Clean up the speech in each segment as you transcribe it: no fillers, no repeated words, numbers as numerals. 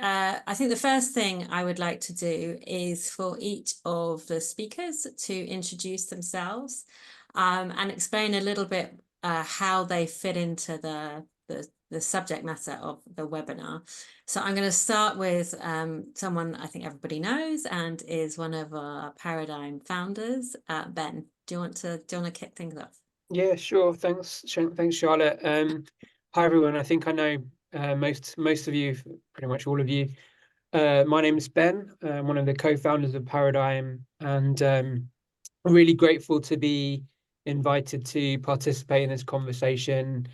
I think the first thing I would like to do is for each of the speakers to introduce themselves and explain a little bit how they fit into the subject matter of the webinar. So I'm going to start with someone I think everybody knows and is one of our paradiGM founders, Ben. Do you want to kick things off? Yeah, sure. Thanks, Charlotte. Hi everyone. I think I know most of you, pretty much all of you. My name is Ben. I'm one of the co-founders of paradiGM, and I'm really grateful to be invited to participate in this conversation.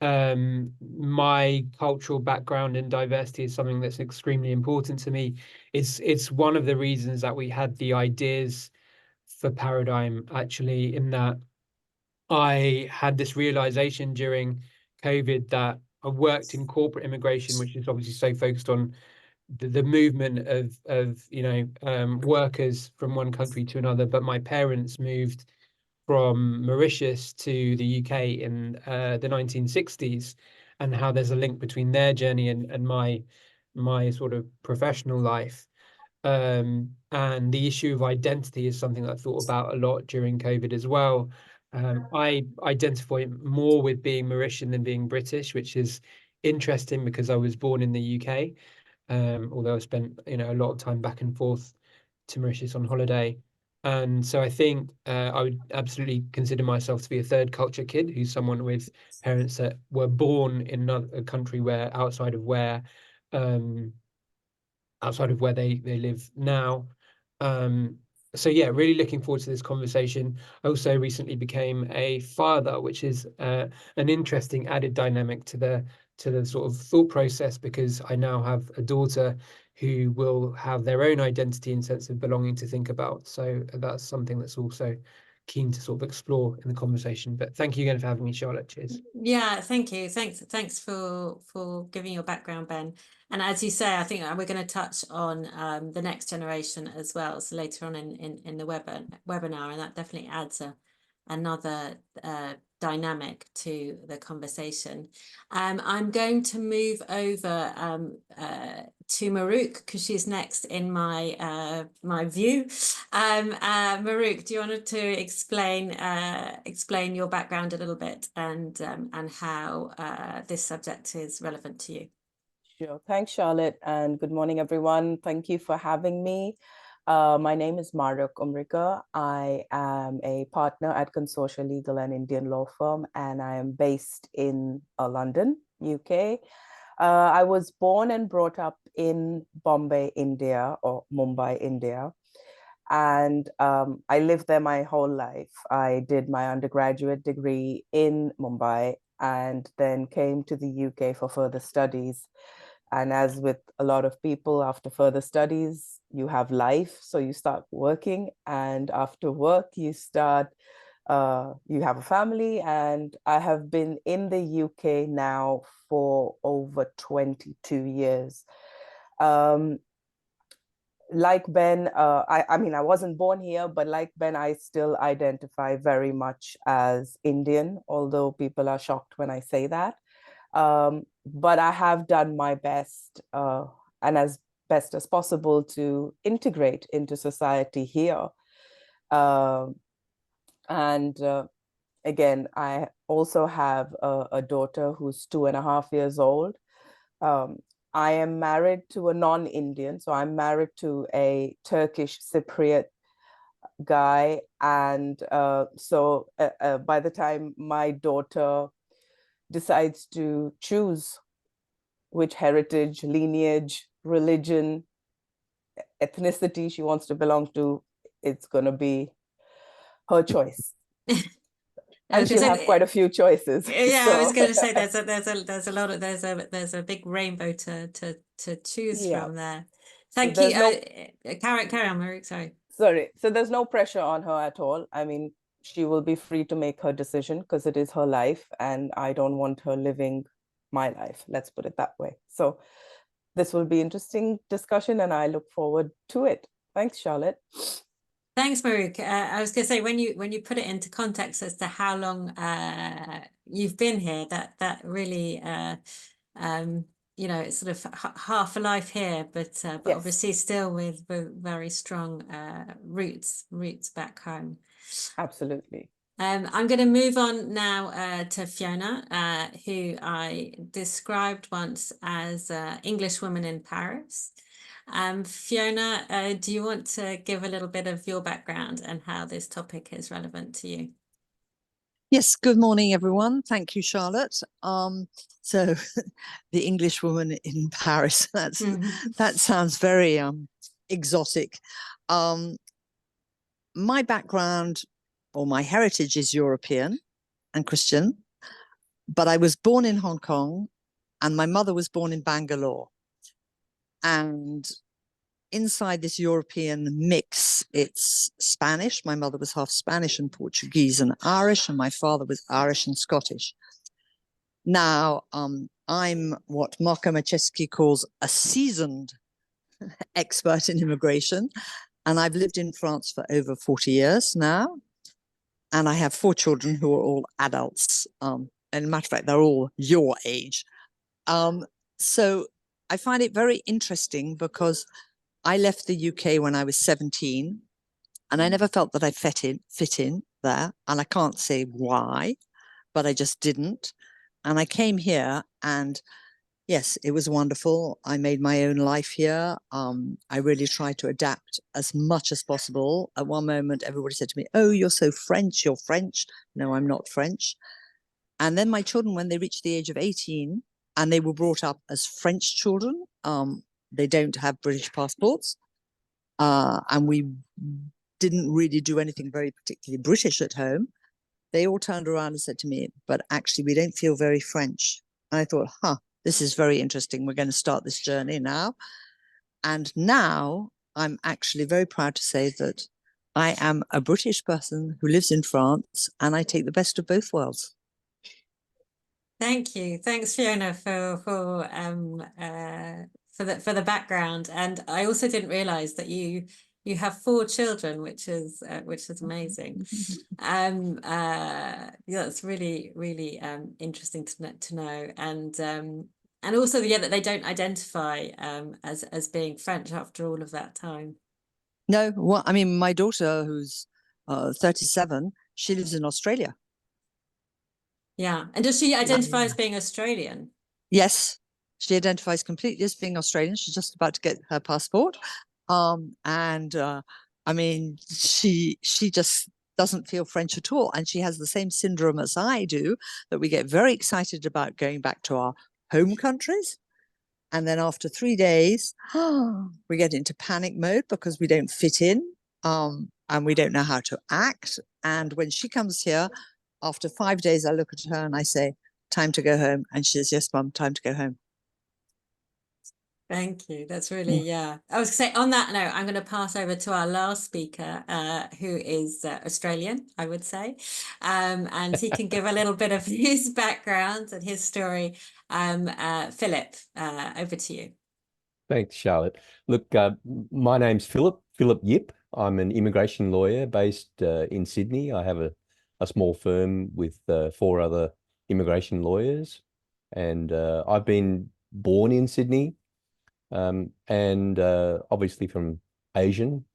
My cultural background and diversity is something that's extremely important to me. It's one of the reasons that we had the ideas for paradiGM, actually, in that I had this realization during COVID that I worked in corporate immigration, which is obviously so focused on the movement of workers from one country to another. But my parents moved from Mauritius to the UK in the 1960s, and how there's a link between their journey and my sort of professional life. And the issue of identity is something that I thought about a lot during COVID as well. I identify more with being Mauritian than being British, which is interesting because I was born in the UK, although I spent a lot of time back and forth to Mauritius on holiday. And so I think I would absolutely consider myself to be a third culture kid, who's someone with parents that were born in a country where outside of where they live now. So yeah, really looking forward to this conversation. I also recently became a father, which is an interesting added dynamic to the sort of thought process, because I now have a daughter who will have their own identity and sense of belonging to think about. So that's something that's also keen to sort of explore in the conversation. But thank you again for having me, Charlotte. Cheers. Yeah, thank you. Thanks for giving your background, Ben. And as you say, I think we're going to touch on the next generation as well. So later on in the webinar, and that definitely adds another dynamic to the conversation. I'm going to move over to Mahrukh, because she's next in my my view. Mahrukh, do you want to explain your background a little bit and how this subject is relevant to you? Sure. Thanks, Charlotte, and good morning, everyone. Thank you for having me. My name is Mahrukh Umrigar. I am a partner at Consortia Legal and Indian law firm, and I am based in London, UK. I was born and brought up in Bombay, India, or Mumbai, India. And I lived there my whole life. I did my undergraduate degree in Mumbai and then came to the UK for further studies. And as with a lot of people, after further studies, you have life. So you start working, and after work, you have a family. And I have been in the UK now for over 22 years. Like Ben, I mean, I wasn't born here, but like Ben, I still identify very much as Indian, although people are shocked when I say that. But I have done my best and as best as possible to integrate into society here. Again, I also have a daughter who's 2.5 years old. I am married to a non-Indian, so I'm married to a Turkish Cypriot guy. And so by the time my daughter decides to choose which heritage, lineage, religion, ethnicity she wants to belong to, it's going to be her choice. And she'll have quite a few choices. Yeah, so. I was going to say there's a big rainbow to choose from there. Thank you. Carry on, Mahrukh. Sorry. So there's no pressure on her at all. I mean, she will be free to make her decision because it is her life, and I don't want her living my life. Let's put it that way. So this will be interesting discussion, and I look forward to it. Thanks, Charlotte. Thanks, Mahrukh. I was going to say, when you put it into context as to how long you've been here, that really you know, it's sort of half a life here, but Yes. obviously still with very strong roots back home. Absolutely. I'm going to move on now to Fiona, who I described once as an English woman in Paris. Fiona, do you want to give a little bit of your background and how this topic is relevant to you? Yes, good morning, everyone. Thank you, Charlotte. So the English woman in Paris, that sounds very exotic. My background or my heritage is European and Christian, but I was born in Hong Kong and my mother was born in Bangalore. And inside this European mix, it's Spanish. My mother was half Spanish and Portuguese and Irish, and my father was Irish and Scottish. Now, I'm what Mahrukh Umrigar calls a seasoned expert in immigration, and I've lived in France for over 40 years now, and I have 4 children who are all adults. And as a matter of fact, they're all your age. So I find it very interesting because I left the UK when I was 17, and I never felt that I fit in there. And I can't say why, but I just didn't. And I came here, and yes, it was wonderful. I made my own life here. I really tried to adapt as much as possible. At one moment, everybody said to me, "Oh, you're so French, you're French." No, I'm not French. And then my children, when they reached the age of 18, and they were brought up as French children, they don't have British passports. And we didn't really do anything very particularly British at home. They all turned around and said to me, "But actually, we don't feel very French." And I thought, this is very interesting. We're going to start this journey now. And now I'm actually very proud to say that I am a British person who lives in France, and I take the best of both worlds. Thank you. Thanks, Fiona, for the background. And I also didn't realize that you have 4 children, which is amazing. Yeah, that's really, really interesting to know. And also, yeah, that they don't identify as being French after all of that time. No, well, I mean, my daughter, who's 37, she lives in Australia. Yeah. And does she identify as being Australian? Yes, she identifies completely as being Australian. She's just about to get her passport. I mean, she just doesn't feel French at all. And she has the same syndrome as I do, that we get very excited about going back to our home countries. And then after 3 days, we get into panic mode because we don't fit in, and we don't know how to act. And when she comes here, after 5 days, I look at her and I say, "Time to go home." And she says, "Yes, Mum, time to go home." Thank you. That's really, yeah. I was going to say, on that note, I'm going to pass over to our last speaker, who is Australian, I would say. And he can give a little bit of his background and his story. Phillip, over to you. Thanks, Charlotte. Look, my name's Phillip Yip. I'm an immigration lawyer based in Sydney. I have a small firm with 4 other immigration lawyers. And I've been born in Sydney, and obviously from Asian,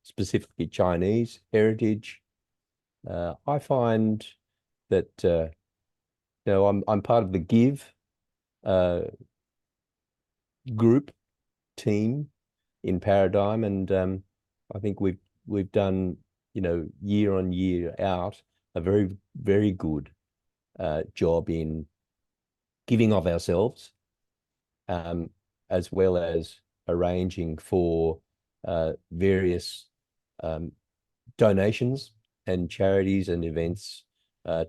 specifically Chinese heritage. I find that I'm part of the GIVE group team in Paradigm, and I think we've done, year on year out, a very, very good job in giving of ourselves, as well as arranging for various donations and charities and events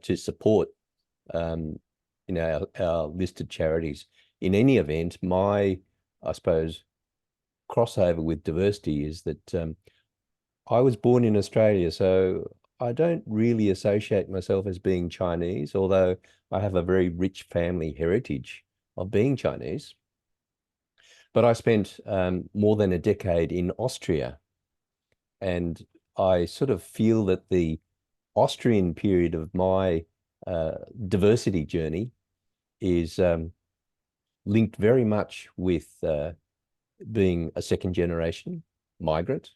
to support our listed charities. In any event, my, I suppose, crossover with diversity is that I was born in Australia, so I don't really associate myself as being Chinese, although I have a very rich family heritage of being Chinese. But I spent more than a decade in Austria, and I sort of feel that the Austrian period of my diversity journey is linked very much with being a second generation migrant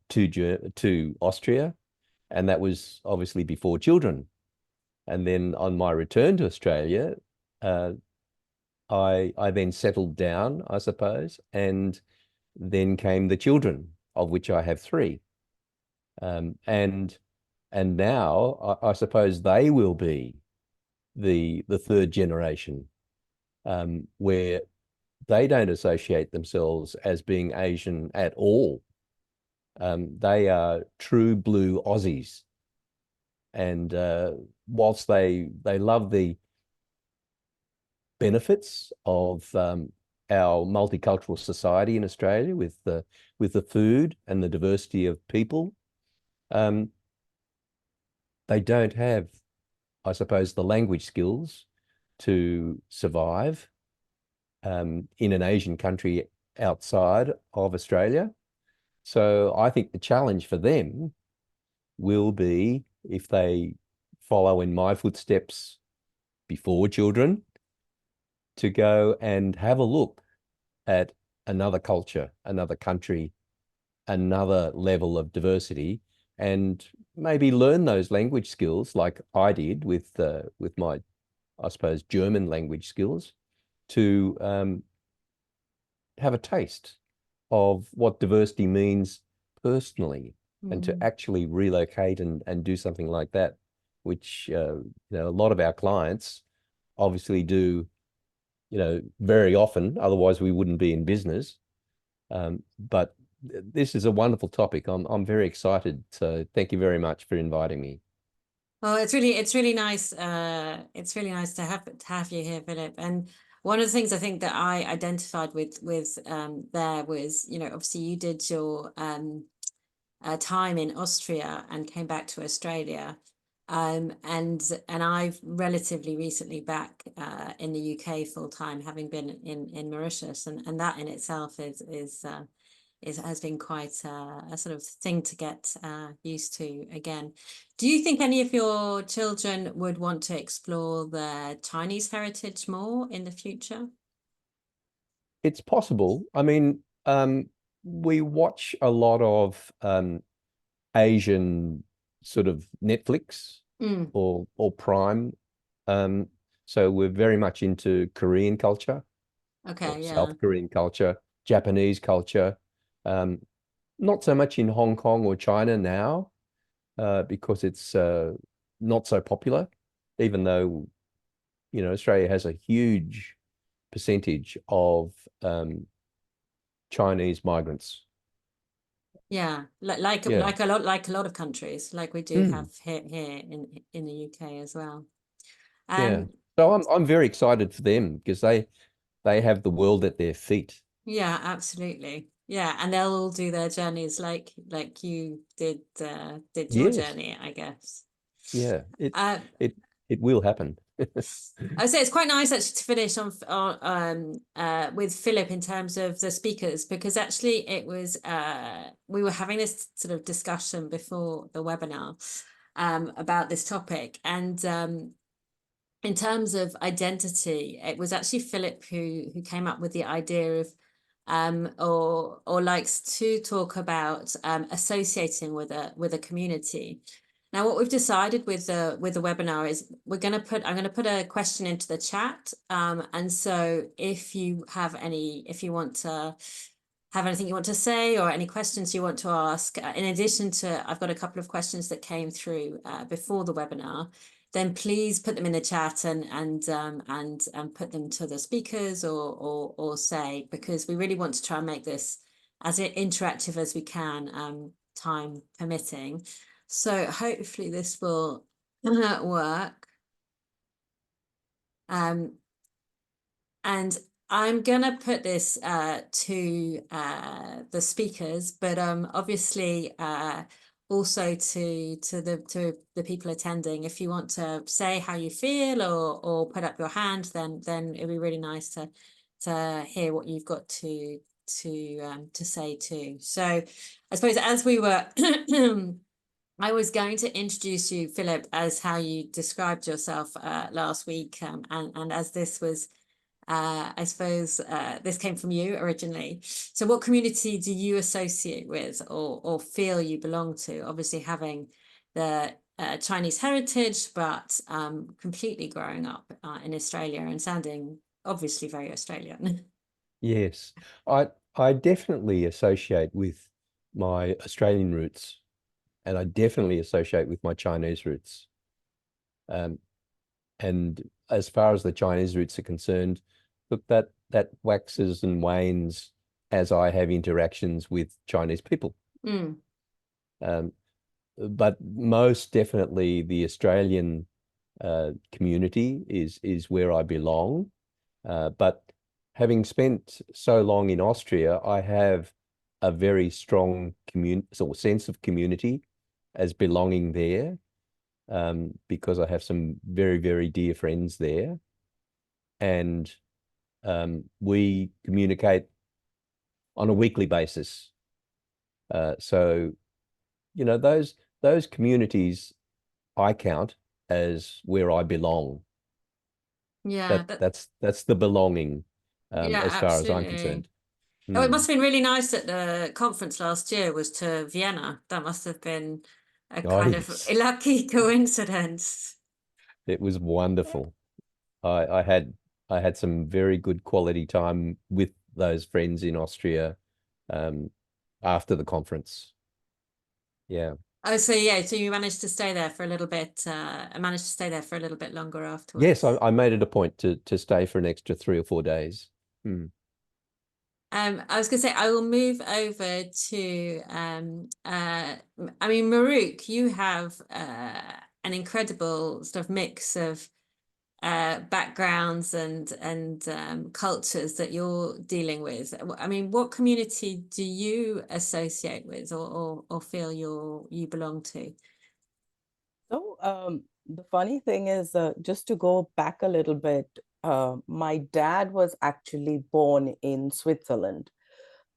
to Austria, and that was obviously before children. And then on my return to Australia, I then settled down, I suppose, and then came the children, of which I have 3. And now I suppose they will be the third generation, where they don't associate themselves as being Asian at all. They are true blue Aussies. And whilst they love the benefits of our multicultural society in Australia with the food and the diversity of people, they don't have, I suppose, the language skills to survive in an Asian country outside of Australia. So I think the challenge for them will be, if they follow in my footsteps before children, to go and have a look at another culture, another country, another level of diversity, and maybe learn those language skills like I did with my, I suppose, German language skills, to have a taste of what diversity means personally, and to actually relocate and do something like that, which you know, a lot of our clients obviously do, you know, very often, otherwise we wouldn't be in business. But this is a wonderful topic. I'm very excited. So thank you very much for inviting me. Well, it's really nice. It's really nice to have you here, Phillip. And one of the things I think that I identified with there was, you know, obviously you did your time in Austria and came back to Australia. And I've relatively recently back in the UK full time, having been in Mauritius, and that in itself has been quite a sort of thing to get used to again. Do you think any of your children would want to explore their Chinese heritage more in the future? It's possible. I mean, we watch a lot of Asian sort of Netflix or Prime. So we're very much into Korean culture, Okay, yeah. South Korean culture, Japanese culture. Not so much in Hong Kong or China now, because it's not so popular, even though, you know, Australia has a huge percentage of Chinese migrants. Yeah, like a lot of countries, like we do have here in the UK as well. Yeah. So I'm very excited for them, because they have the world at their feet. Yeah, absolutely. Yeah, and they'll all do their journeys like you did your journey, I guess. Yeah, it will happen. I would say it's quite nice actually to finish on with Phillip in terms of the speakers, because actually it was we were having this sort of discussion before the webinar about this topic, and in terms of identity, it was actually Phillip who came up with the idea of or likes to talk about associating with a community. Now, what we've decided with the webinar is I'm going to put a question into the chat, and so if you want to have anything you want to say or any questions you want to ask, in addition to, I've got a couple of questions that came through before the webinar, then please put them in the chat and put them to the speakers or say, because we really want to try and make this as interactive as we can, time permitting. So hopefully this will work. And I'm gonna put this to the speakers, but obviously also to the people attending. If you want to say how you feel or put up your hand, then it'd be really nice to hear what you've got to say too. So I suppose as we were I was going to introduce you, Phillip, as how you described yourself last week, and as this was I suppose this came from you originally. So what community do you associate with or feel you belong to? Obviously having the Chinese heritage, but completely growing up in Australia and sounding obviously very Australian. Yes, I definitely associate with my Australian roots, and I definitely associate with my Chinese roots. And as far as the Chinese roots are concerned, look, that waxes and wanes as I have interactions with Chinese people. Mm. But most definitely the Australian community is where I belong. But having spent so long in Austria, I have a very strong sense of community as belonging there, because I have some very, very dear friends there. And we communicate on a weekly basis. So, you know, those communities I count as where I belong. Yeah, That's the belonging, yeah, as far as I'm absolutely. concerned. Oh, it must have been really nice at the conference last year was to Vienna. That must have been a Oh, kind of yes. lucky coincidence. It was wonderful. I had some very good quality time with those friends in Austria, after the conference. Yeah. Oh, so yeah, so you managed to stay there for a little bit. I managed to stay there for a little bit longer Yes, afterwards. I made it a point to stay for an extra 3 or 4 days. I was going to say I will move over to I mean, Mahrukh, you have an incredible sort of mix of backgrounds and cultures that you're dealing with. I mean, what community do you associate with or feel you belong to? So the funny thing is, just to go back a little bit, my dad was actually born in Switzerland,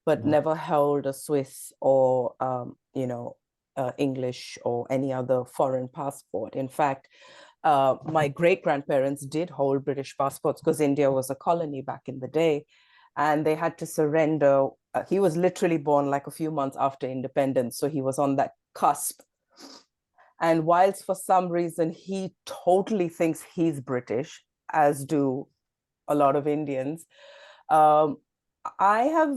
but never held a Swiss or English or any other foreign passport. In fact, my great-grandparents did hold British passports because India was a colony back in the day, and they had to surrender. He was literally born like a few months after independence, so he was on that cusp. And whilst for some reason he totally thinks he's British, as do a lot of Indians, I have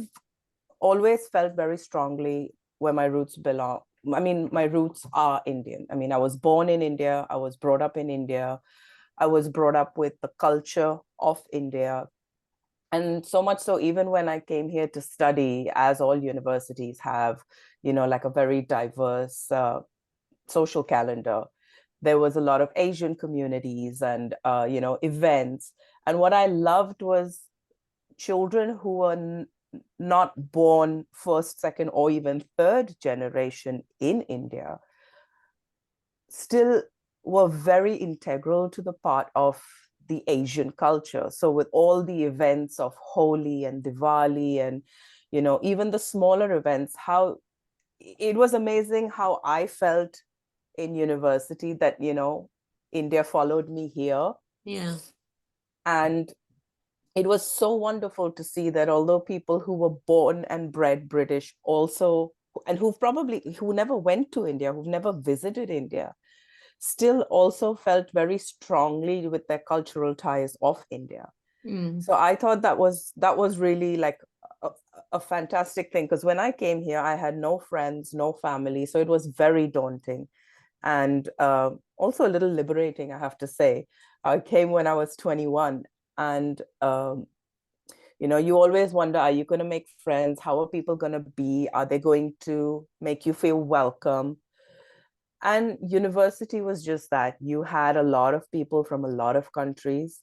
always felt very strongly where my roots belong. I mean, my roots are Indian. I mean, I was born in India. I was brought up in India. I was brought up with the culture of India. And so much so, even when I came here to study, as all universities have, like a very diverse social calendar, there was a lot of Asian communities and, events. And what I loved was children who were not born first, second, or even third generation in India still were very integral to the part of the Asian culture. So with all the events of Holi and Diwali and, even the smaller events, how it was amazing how I felt in university that, India followed me here. Yeah. And it was so wonderful to see that although people who were born and bred British also, and who never went to India, who've never visited India, still also felt very strongly with their cultural ties of India. So I thought that was really like a fantastic thing, because when I came here, I had no friends, no family. So it was very daunting and also a little liberating, I have to say. I came when I was 21, and you always wonder, are you going to make friends? How are people going to be? Are they going to make you feel welcome? And university was just that. You had a lot of people from a lot of countries,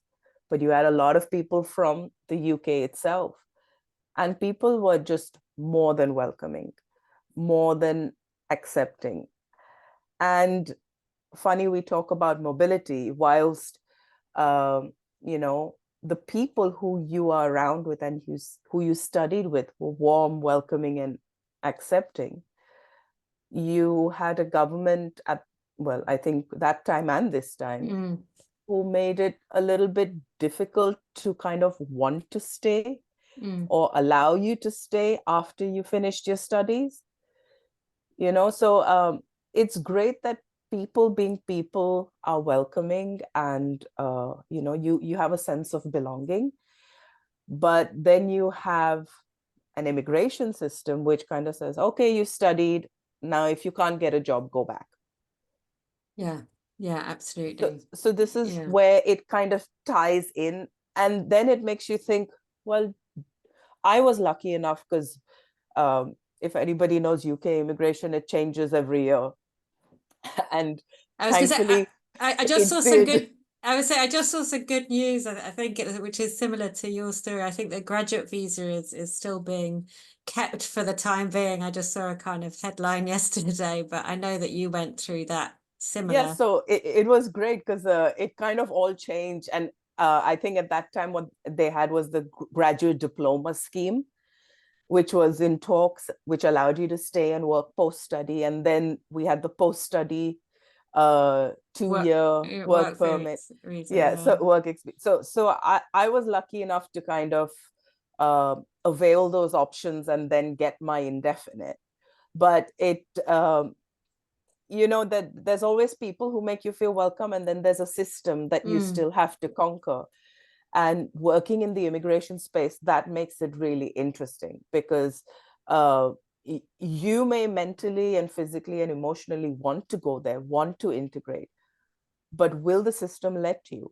but you had a lot of people from the UK itself. And people were just more than welcoming, more than accepting. And funny, we talk about mobility, whilst, the people who you are around with and who you studied with were warm, welcoming, and accepting. You had a government I think that time and this time who made it a little bit difficult to kind of want to stay or allow you to stay after you finished your studies. You know, so it's great that people being people are welcoming and, you know, you have a sense of belonging. But then you have an immigration system which kind of says, okay, you studied, now if you can't get a job, go back. Yeah, yeah, absolutely. So this is where it kind of ties in, and then it makes you think, well, I was lucky enough because if anybody knows UK immigration, it changes every year. And I was going to thankfully, say, I just saw some good, I would say I just saw some good news, I think, which is similar to your story. I think the graduate visa is still being kept for the time being. I just saw a kind of headline yesterday, but I know that you went through that similar. Yeah, so it was great because it kind of all changed. And I think at that time what they had was the graduate diploma scheme, which was in talks, which allowed you to stay and work post-study. And then we had the post-study 2-year work permit. So work experience. So I was lucky enough to kind of avail those options and then get my indefinite. But it, you know, that there's always people who make you feel welcome, and then there's a system that you still have to conquer. And working in the immigration space, that makes it really interesting because you may mentally and physically and emotionally want to go there, want to integrate, but will the system let you?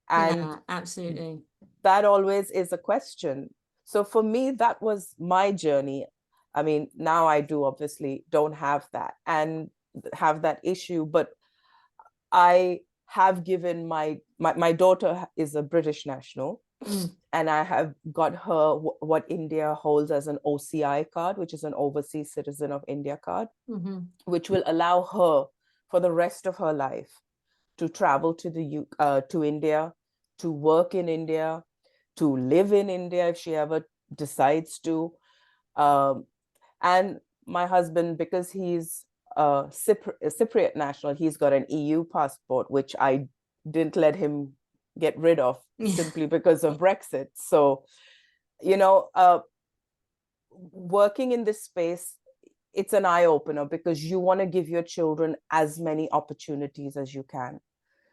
And yeah, absolutely. That always is a question. So for me, that was my journey. I mean, now I do obviously don't have that and have that issue, but I have given my daughter is a British national, and I have got her what India holds as an OCI card, which is an Overseas Citizen of India card, which will allow her for the rest of her life to travel to India, to work in India, to live in India if she ever decides to. And my husband, because he's a Cypriot national, he's got an EU passport, which I didn't let him get rid of simply because of Brexit. So, you know, working in this space, it's an eye-opener because you want to give your children as many opportunities as you can.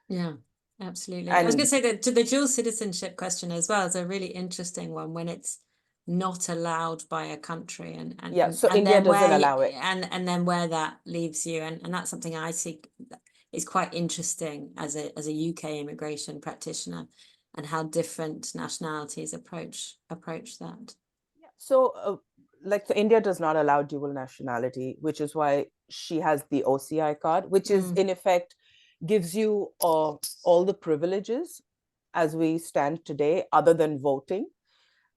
Yeah, absolutely. I was going to say that to the dual citizenship question as well is a really interesting one when it's not allowed by a country and so India doesn't allow it, and then where that leaves you, and that's something I see is quite interesting as a UK immigration practitioner, and how different nationalities approach that. So like India does not allow dual nationality, which is why she has the OCI card, which is in effect gives you all the privileges as we stand today, other than voting.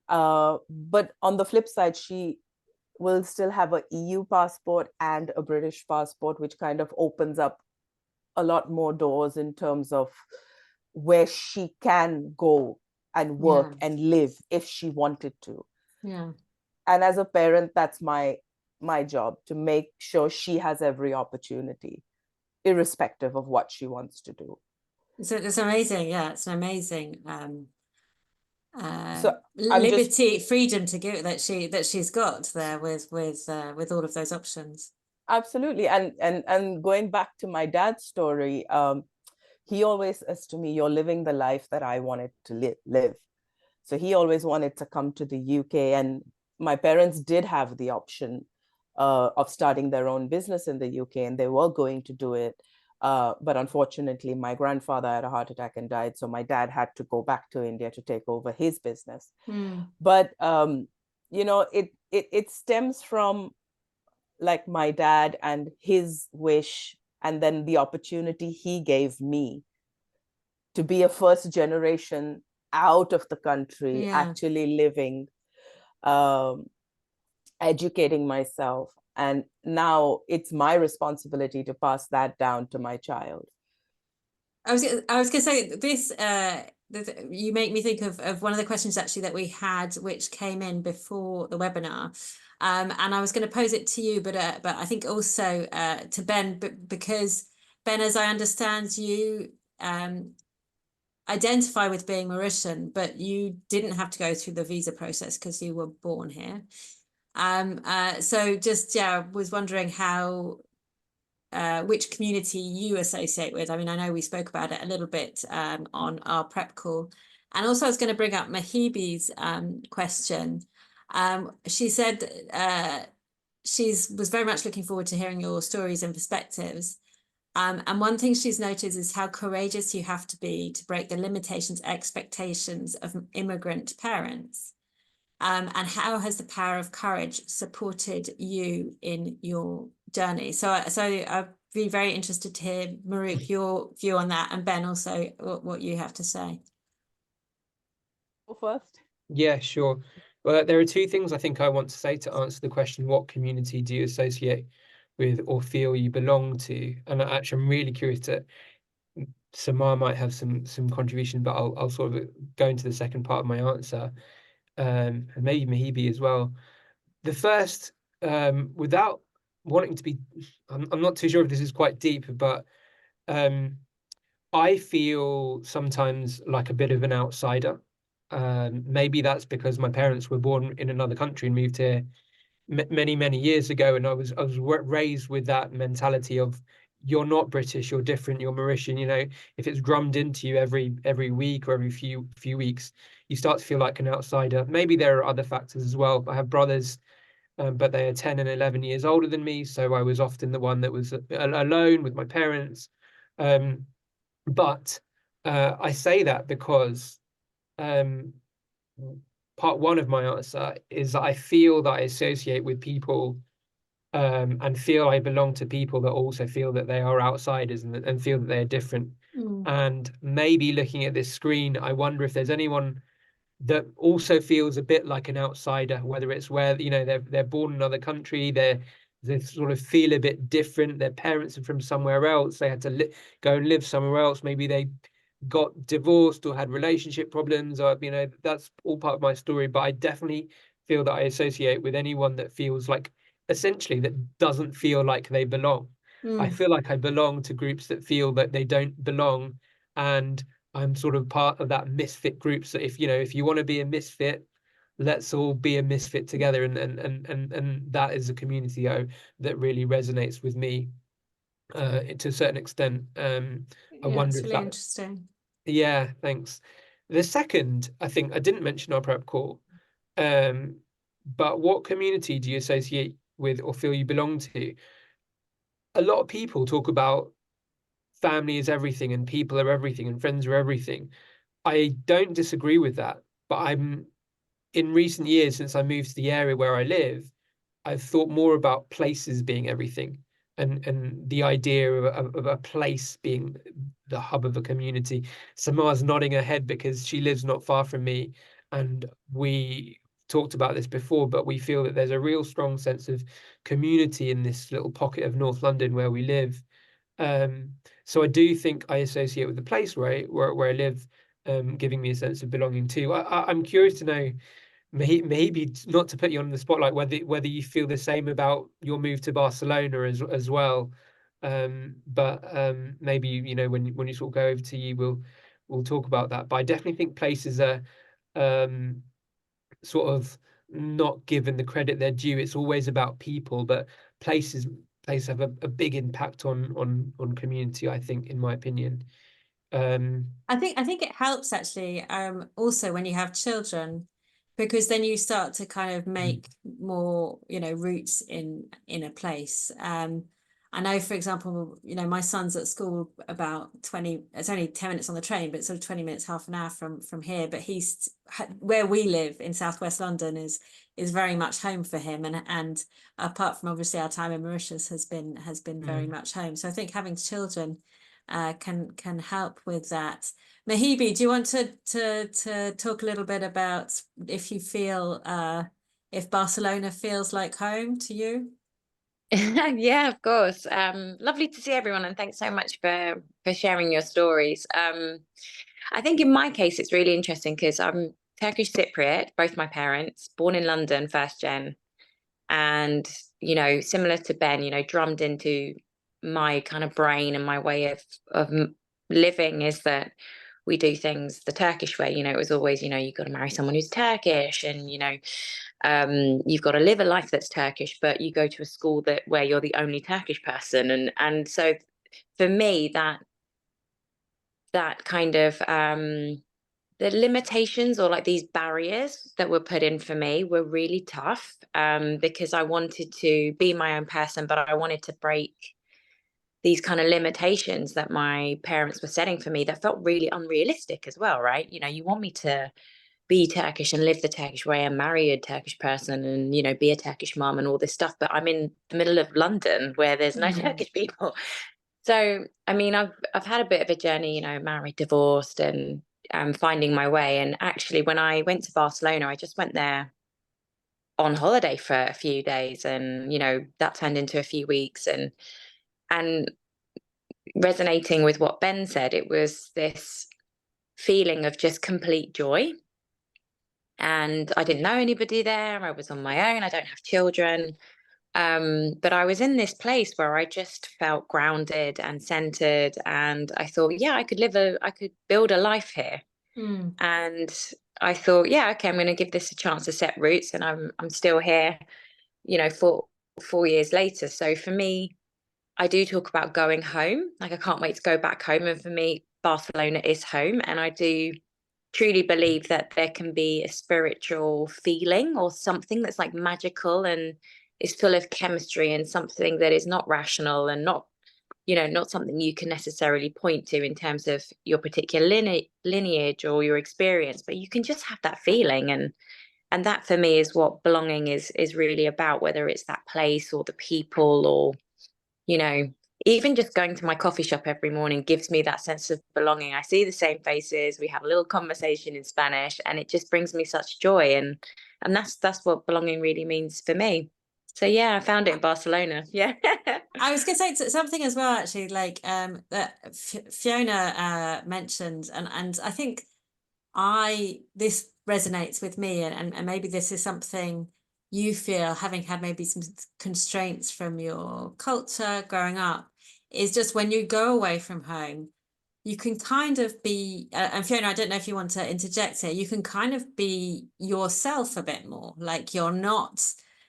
But on the flip side, she will still have an EU passport and a British passport, which kind of opens up a lot more doors in terms of where she can go and work and live if she wanted to. Yeah. And as a parent, that's my job, to make sure she has every opportunity, irrespective of what she wants to do. So it's amazing. Yeah, it's an amazing so liberty, freedom to give that she's got there with all of those options. Absolutely. And going back to my dad's story, he always says to me, you're living the life that I wanted to live. So he always wanted to come to the UK, and my parents did have the option of starting their own business in the UK, and they were going to do it. But unfortunately, my grandfather had a heart attack and died. So my dad had to go back to India to take over his business. But, you know, it stems from like my dad and his wish, and then the opportunity he gave me to be a first generation out of the country, actually living, educating myself. And now it's my responsibility to pass that down to my child. I was going to say this, you make me think of one of the questions actually that we had, which came in before the webinar. And I was going to pose it to you, but I think also to Ben, because Ben, as I understand you, identify with being Mauritian, but you didn't have to go through the visa process because you were born here. So just, yeah, was wondering how, which community you associate with. I mean, I know we spoke about it a little bit on our prep call. And also I was going to bring up Mahibi's question. She said she was very much looking forward to hearing your stories and perspectives. And one thing she's noticed is how courageous you have to be to break the limitations, expectations of immigrant parents. And how has the power of courage supported you in your journey? So I'd be very interested to hear, Mahrukh, your view on that, and Ben also what you have to say. Go first. Yeah, sure. Well, there are two things I think I want to say to answer the question, what community do you associate with or feel you belong to? And actually, I'm really curious to, Samar might have some contribution, but I'll sort of go into the second part of my answer, and maybe Mahibi as well. The first, without wanting to be, I'm not too sure if this is quite deep, but I feel sometimes like a bit of an outsider. Maybe that's because my parents were born in another country and moved here many years ago, and I was raised with that mentality of you're not British, you're different, you're Mauritian. You know, if it's drummed into you every week or every few weeks, you start to feel like an outsider. Maybe there are other factors as well. I have brothers, but they are 10 and 11 years older than me, so I was often the one that was alone with my parents. But I say that because part one of my answer is that I feel that I associate with people and feel I belong to people that also feel that they are outsiders and feel that they're different. And maybe looking at this screen, I wonder if there's anyone that also feels a bit like an outsider, whether it's where, you know, they're born in another country, they sort of feel a bit different. Their parents are from somewhere else. They had to go and live somewhere else. Maybe they got divorced or had relationship problems, or, you know, that's all part of my story. But I definitely feel that I associate with anyone that feels like, essentially, that doesn't feel like they belong. I feel like I belong to groups that feel that they don't belong, and I'm sort of part of that misfit group. So if you want to be a misfit, let's all be a misfit together. And that is a community that really resonates with me to a certain extent. I wonder it's if really that. interesting. Yeah, thanks. The second, I think I didn't mention our prep call, but what community do you associate with or feel you belong to? A lot of people talk about family is everything and people are everything and friends are everything. I don't disagree with that, but in recent years, since I moved to the area where I live, I've thought more about places being everything, and the idea of a place being the hub of a community. Samar's nodding her head because she lives not far from me, and we talked about this before, but we feel that there's a real strong sense of community in this little pocket of North London where we live. So I do think I associate with the place where I live, giving me a sense of belonging too. I'm curious to know, maybe not to put you on the spotlight, whether you feel the same about your move to Barcelona as well. But maybe, you know, when you sort of go over to you, we'll talk about that. But I definitely think places are sort of not given the credit they're due. It's always about people, but places have a big impact on community, I think, in my opinion. I think it helps actually, also when you have children, because then you start to kind of make more, you know, roots in a place. I know, for example, you know, my son's at school about 20, it's only 10 minutes on the train, but sort of 20 minutes, half an hour from here. But where we live in Southwest London is very much home for him. And apart from obviously our time in Mauritius has been very much home. So I think having children can help with that. Mahibi, do you want to talk a little bit about if you feel if Barcelona feels like home to you? Yeah, of course. Lovely to see everyone, and thanks so much for sharing your stories. I think in my case it's really interesting because I'm Turkish Cypriot, both my parents, born in London, first gen, and, you know, similar to Ben, you know, drummed into my kind of brain and my way of living is that we do things the Turkish way. You know, it was always, you know, you've got to marry someone who's Turkish, and, you know, you've got to live a life that's Turkish, but you go to a school where you're the only Turkish person. And so for me, that kind of the limitations, or like these barriers that were put in for me, were really tough, because I wanted to be my own person, but I wanted to break these kind of limitations that my parents were setting for me that felt really unrealistic as well, right? You know, you want me to be Turkish and live the Turkish way and marry a Turkish person and, you know, be a Turkish mom and all this stuff, but I'm in the middle of London where there's no Turkish people. So, I mean, I've had a bit of a journey, you know, married, divorced, and finding my way. And actually, when I went to Barcelona, I just went there on holiday for a few days, and, you know, that turned into a few weeks. And resonating with what Ben said, it was this feeling of just complete joy. And I didn't know anybody there. I was on my own. I don't have children. But I was in this place where I just felt grounded and centered. And I thought, yeah, I could build a life here. And I thought, yeah, okay, I'm going to give this a chance to set roots. And I'm still here, you know, 4 years later. So for me, I do talk about going home. Like, I can't wait to go back home. And for me, Barcelona is home. And I do truly believe that there can be a spiritual feeling or something that's like magical and is full of chemistry, and something that is not rational and not, you know, not something you can necessarily point to in terms of your particular lineage or your experience, but you can just have that feeling. And that for me is what belonging is really about, whether it's that place or the people, or, you know, even just going to my coffee shop every morning gives me that sense of belonging. I see the same faces, we have a little conversation in Spanish, and it just brings me such joy. And that's what belonging really means for me. So yeah, I found it in Barcelona. Yeah. I was going to say something as well, actually, like that Fiona mentioned, and I think this resonates with me, and maybe this is something you feel, having had maybe some constraints from your culture growing up, is just when you go away from home, you can kind of be, and Fiona, I don't know if you want to interject here, you can kind of be yourself a bit more. Like, you're not,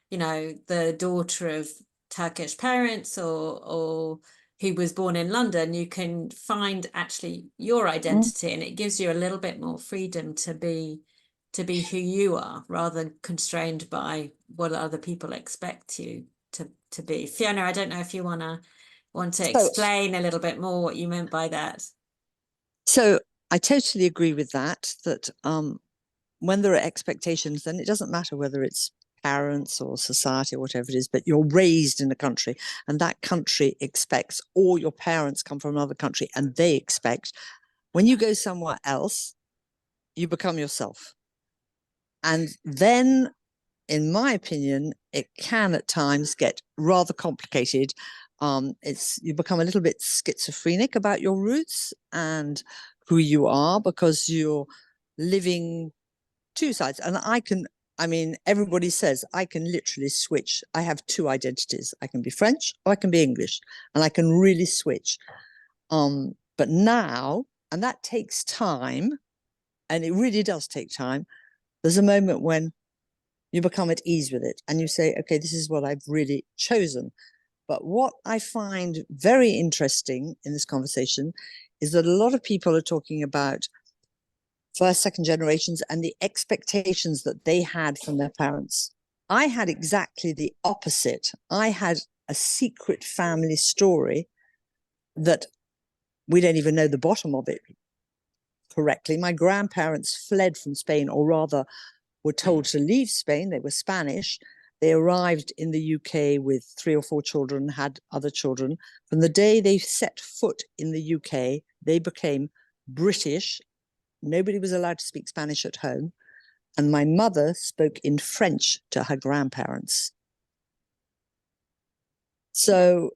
you know, the daughter of Turkish parents or who was born in London. You can find actually your identity, and it gives you a little bit more freedom to be who you are, rather than constrained by what other people expect you to be. Fiona, I don't know if you want to explain a little bit more what you meant by that. So I totally agree with that, when there are expectations, then it doesn't matter whether it's parents or society or whatever it is, but you're raised in a country, and that country expects, or your parents come from another country and they expect. When you go somewhere else, you become yourself. And then, in my opinion, it can at times get rather complicated. You become a little bit schizophrenic about your roots and who you are, because you're living two sides. And everybody says I can literally switch. I have two identities. I can be French or I can be English, and I can really switch. But now, and that takes time, and it really does take time, there's a moment when you become at ease with it and you say, okay, this is what I've really chosen. But what I find very interesting in this conversation is that a lot of people are talking about first, second generations and the expectations that they had from their parents. I had exactly the opposite. I had a secret family story that we don't even know the bottom of it correctly. My grandparents fled from Spain, or rather were told to leave Spain. They were Spanish. They arrived in the UK with 3 or 4 children, had other children. From the day they set foot in the UK, they became British. Nobody was allowed to speak Spanish at home. And my mother spoke in French to her grandparents. So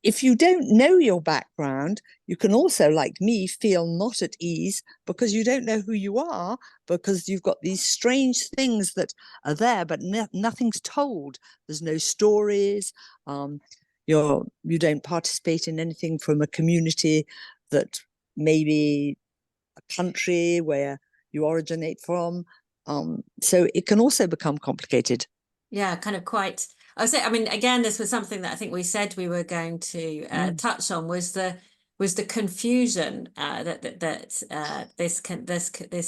if you don't know your background, you can also, like me, feel not at ease because you don't know who you are, because you've got these strange things that are there, but nothing's told. There's no stories. You don't participate in anything from a community that maybe a country where you originate from. So it can also become complicated. Yeah, kind of quite. I mean, again, this was something that I think we said we were going to touch on, was the confusion that this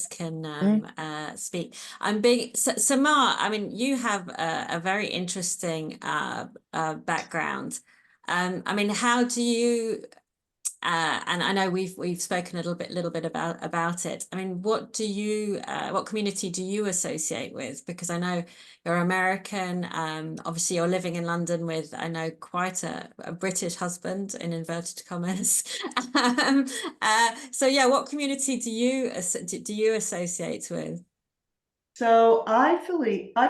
can speak. I'm being so Mar, I mean, you have a very interesting background. I mean, how do you? And I know we've spoken a little bit about it. I mean, what community do you associate with? Because I know you're American. Obviously, you're living in London with, I know, quite a British husband, in inverted commas. So yeah, what community do you associate with? So I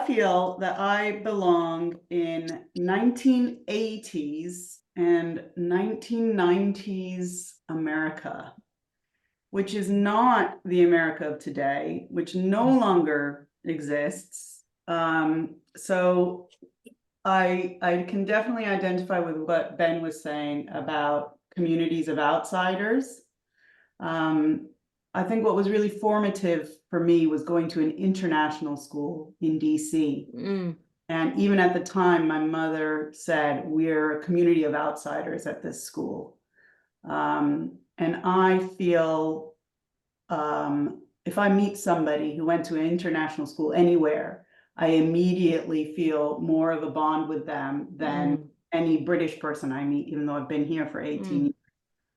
feel that I belong in 1980s and 1990s America, which is not the America of today, which no longer exists. So I can definitely identify with what Ben was saying about communities of outsiders. I think what was really formative for me was going to an international school in DC. And even at the time, my mother said, we're a community of outsiders at this school. And I feel if I meet somebody who went to an international school anywhere, I immediately feel more of a bond with them than any British person I meet, even though I've been here for 18 years.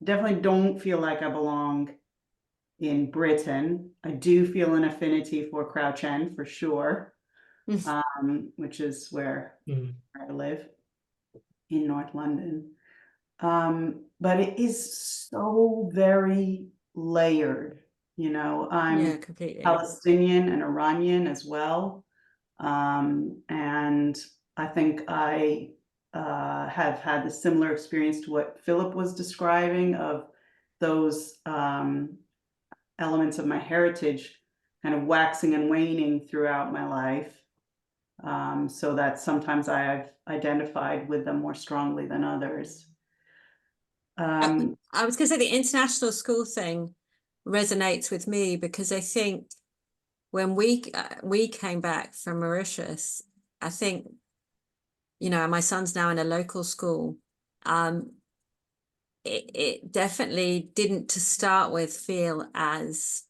Definitely don't feel like I belong in Britain. I do feel an affinity for Crouch End for sure, which is where I live in North London. But it is so very layered. You know, I'm Palestinian and Iranian as well. And I think I have had a similar experience to what Phillip was describing, of those elements of my heritage kind of waxing and waning throughout my life, so that sometimes I have identified with them more strongly than others. I was going to say the international school thing resonates with me, because I think when we came back from Mauritius, I think, you know, my son's now in a local school. It definitely didn't, to start with, feel as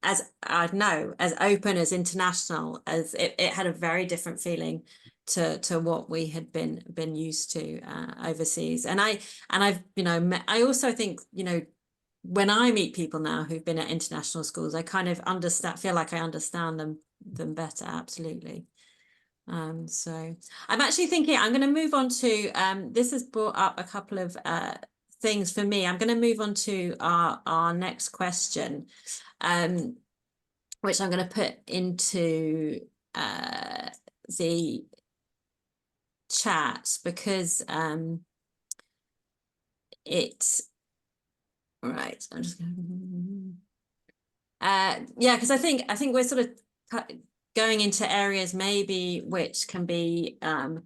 I don't know, as open, as international, as it had a very different feeling to what we had been used to overseas. And I've, you know, I also think, you know, when I meet people now who've been at international schools, I kind of feel like I understand them better. Absolutely. So I'm actually thinking I'm going to move on to this has brought up a couple of things for me. I'm going to move on to our next question, which I'm going to put into the chat, because it's right. I'm just going yeah, because I think we're sort of going into areas maybe which can be a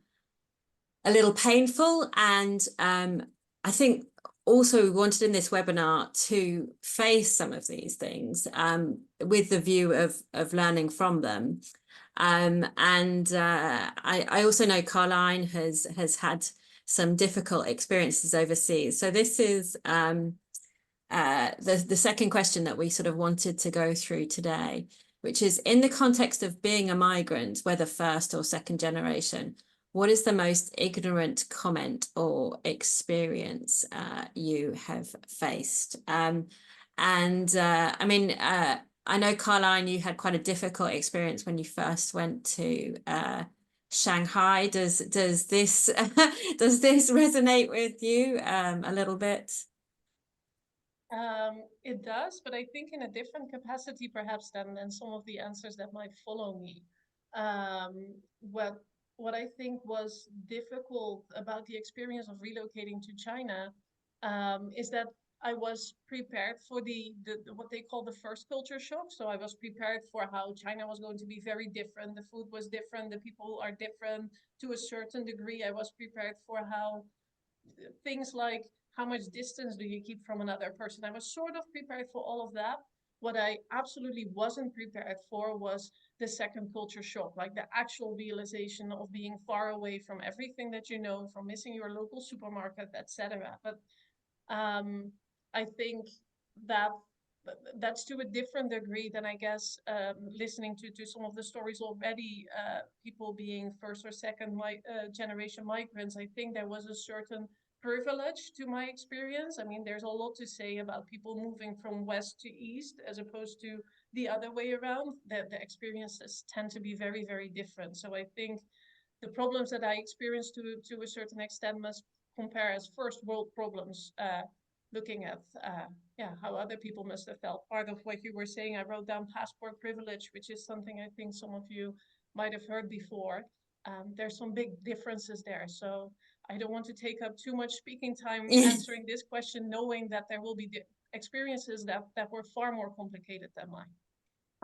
little painful, and I think also we wanted in this webinar to face some of these things with the view of learning from them. And I also know Caroline has had some difficult experiences overseas. So this is the second question that we sort of wanted to go through today, which is, in the context of being a migrant, whether first or second generation, what is the most ignorant comment or experience you have faced? I mean, I know, Caroline, you had quite a difficult experience when you first went to Shanghai. Does this resonate with you a little bit? It does, but I think in a different capacity perhaps than some of the answers that might follow me. What I think was difficult about the experience of relocating to China is that I was prepared for the what they call the first culture shock. So I was prepared for how China was going to be very different. The food was different. The people are different to a certain degree. I was prepared for how things like how much distance do you keep from another person? I was sort of prepared for all of that. What I absolutely wasn't prepared for was the second culture shock, like the actual realization of being far away from everything that you know, from missing your local supermarket, etc. But I think that that's to a different degree than, I guess, listening to some of the stories already, people being first or second generation migrants. I think there was a certain privilege to my experience. I mean, there's a lot to say about people moving from west to east as opposed to the other way around. The experiences tend to be very, very different. So I think the problems that I experienced to a certain extent must compare as first world problems, looking at how other people must have felt. Part of what you were saying, I wrote down passport privilege, which is something I think some of you might have heard before. There's some big differences there. So I don't want to take up too much speaking time answering this question, knowing that there will be experiences that were far more complicated than mine.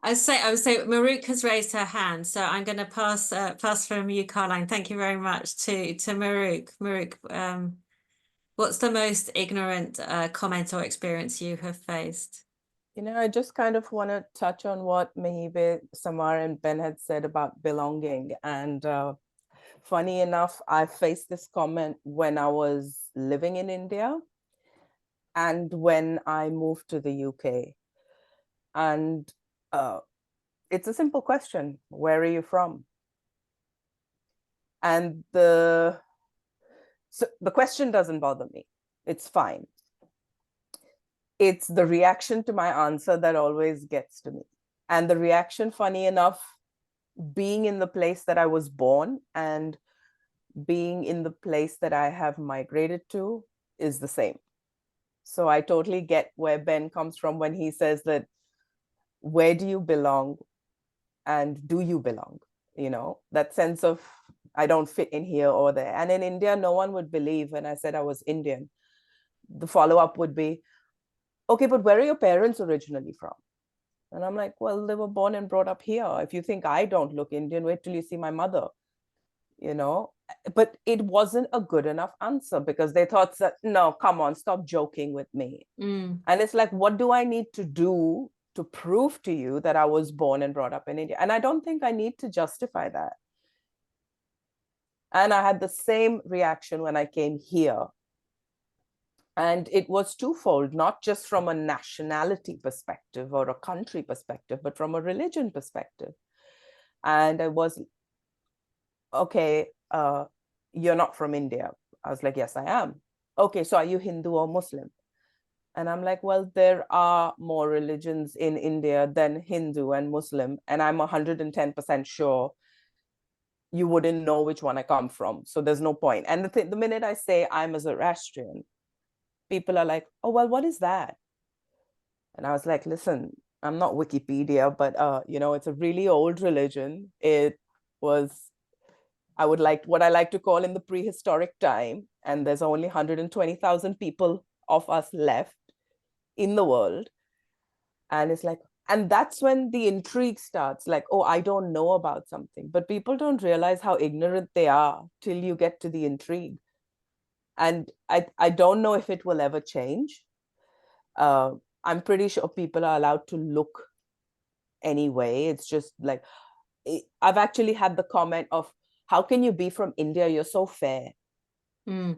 I would say Mahrukh has raised her hand, so I'm going to pass from you, Caroline. Thank you very much to Mahrukh. Mahrukh, what's the most ignorant comment or experience you have faced? You know, I just kind of want to touch on what Mehibe, Samar, and Ben had said about belonging. And funny enough, I faced this comment when I was living in India and when I moved to the UK. And it's a simple question: where are you from? And the question doesn't bother me. It's fine. It's the reaction to my answer that always gets to me. And the reaction, funny enough, being in the place that I was born and being in the place that I have migrated to is the same. So I totally get where Ben comes from when he says that, where do you belong and do you belong? You know, that sense of, I don't fit in here or there. And in India, no one would believe when I said I was Indian. The follow-up would be, okay, but where are your parents originally from? And I'm like, well, they were born and brought up here. If you think I don't look Indian, wait till you see my mother, you know? But it wasn't a good enough answer because they thought that, no, come on, stop joking with me. And it's like, what do I need to do to prove to you that I was born and brought up in India? And I don't think I need to justify that. And I had the same reaction when I came here. And it was twofold, not just from a nationality perspective or a country perspective, but from a religion perspective. And I was, okay, you're not from India. I was like, yes, I am. Okay, so are you Hindu or Muslim? And I'm like, well, there are more religions in India than Hindu and Muslim. And I'm 110% sure you wouldn't know which one I come from. So there's no point. And the minute I say I'm a Zoroastrian, people are like, oh, well, what is that? And I was like, listen, I'm not Wikipedia, but, you know, it's a really old religion. It was, what I like to call in the prehistoric time. And there's only 120,000 people of us left in the world. And it's like, and that's when the intrigue starts, like, oh, I don't know about something, but people don't realize how ignorant they are till you get to the intrigue. And I don't know if it will ever change. I'm pretty sure people are allowed to look anyway. It's just like, I've actually had the comment of, how can you be from India? You're so fair. And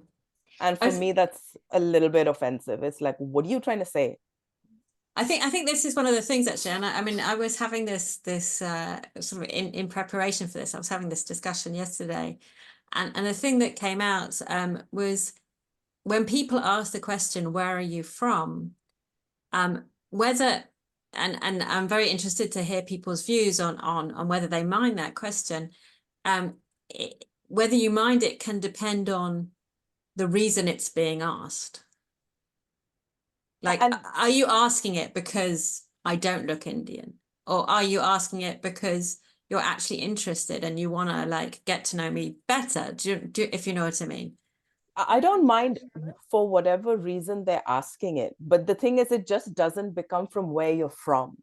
for me, that's a little bit offensive. It's like, what are you trying to say? I think this is one of the things, actually, and I mean, I was having this sort of in preparation for this, I was having this discussion yesterday, and the thing that came out was when people ask the question, where are you from? Whether, and I'm very interested to hear people's views on whether they mind that question. Whether you mind it can depend on the reason it's being asked. Like, are you asking it because I don't look Indian? Or are you asking it because you're actually interested and you want to, like, get to know me better? If you know what I mean? I don't mind for whatever reason they're asking it. But the thing is, it just doesn't become from where you're from.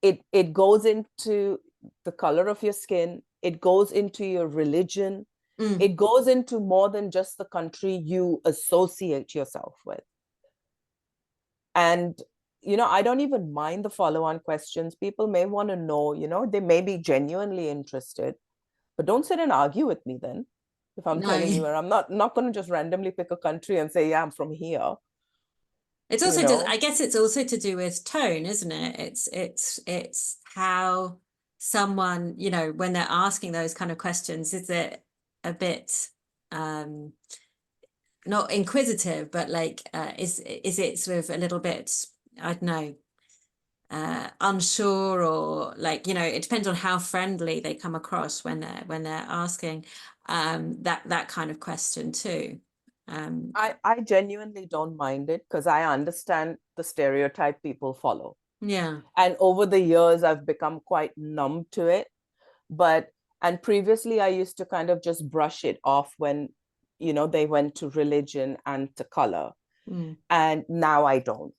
It goes into the color of your skin. It goes into your religion. It goes into more than just the country you associate yourself with. And, you know, I don't even mind the follow-on questions. People may want to know, you know, they may be genuinely interested, but don't sit and argue with me then. If I'm telling you, I'm not going to just randomly pick a country and say, yeah, I'm from here. It's also I guess it's also to do with tone, isn't it? It's how someone, you know, when they're asking those kind of questions, is it a bit not inquisitive, but like is it sort of a little bit, I don't know, unsure, or like, you know, it depends on how friendly they come across when they're asking that kind of question too. I genuinely don't mind it because I understand the stereotype people follow. Yeah. And over the years, I've become quite numb to it. And previously, I used to kind of just brush it off when, you know, they went to religion and to color. And now I don't.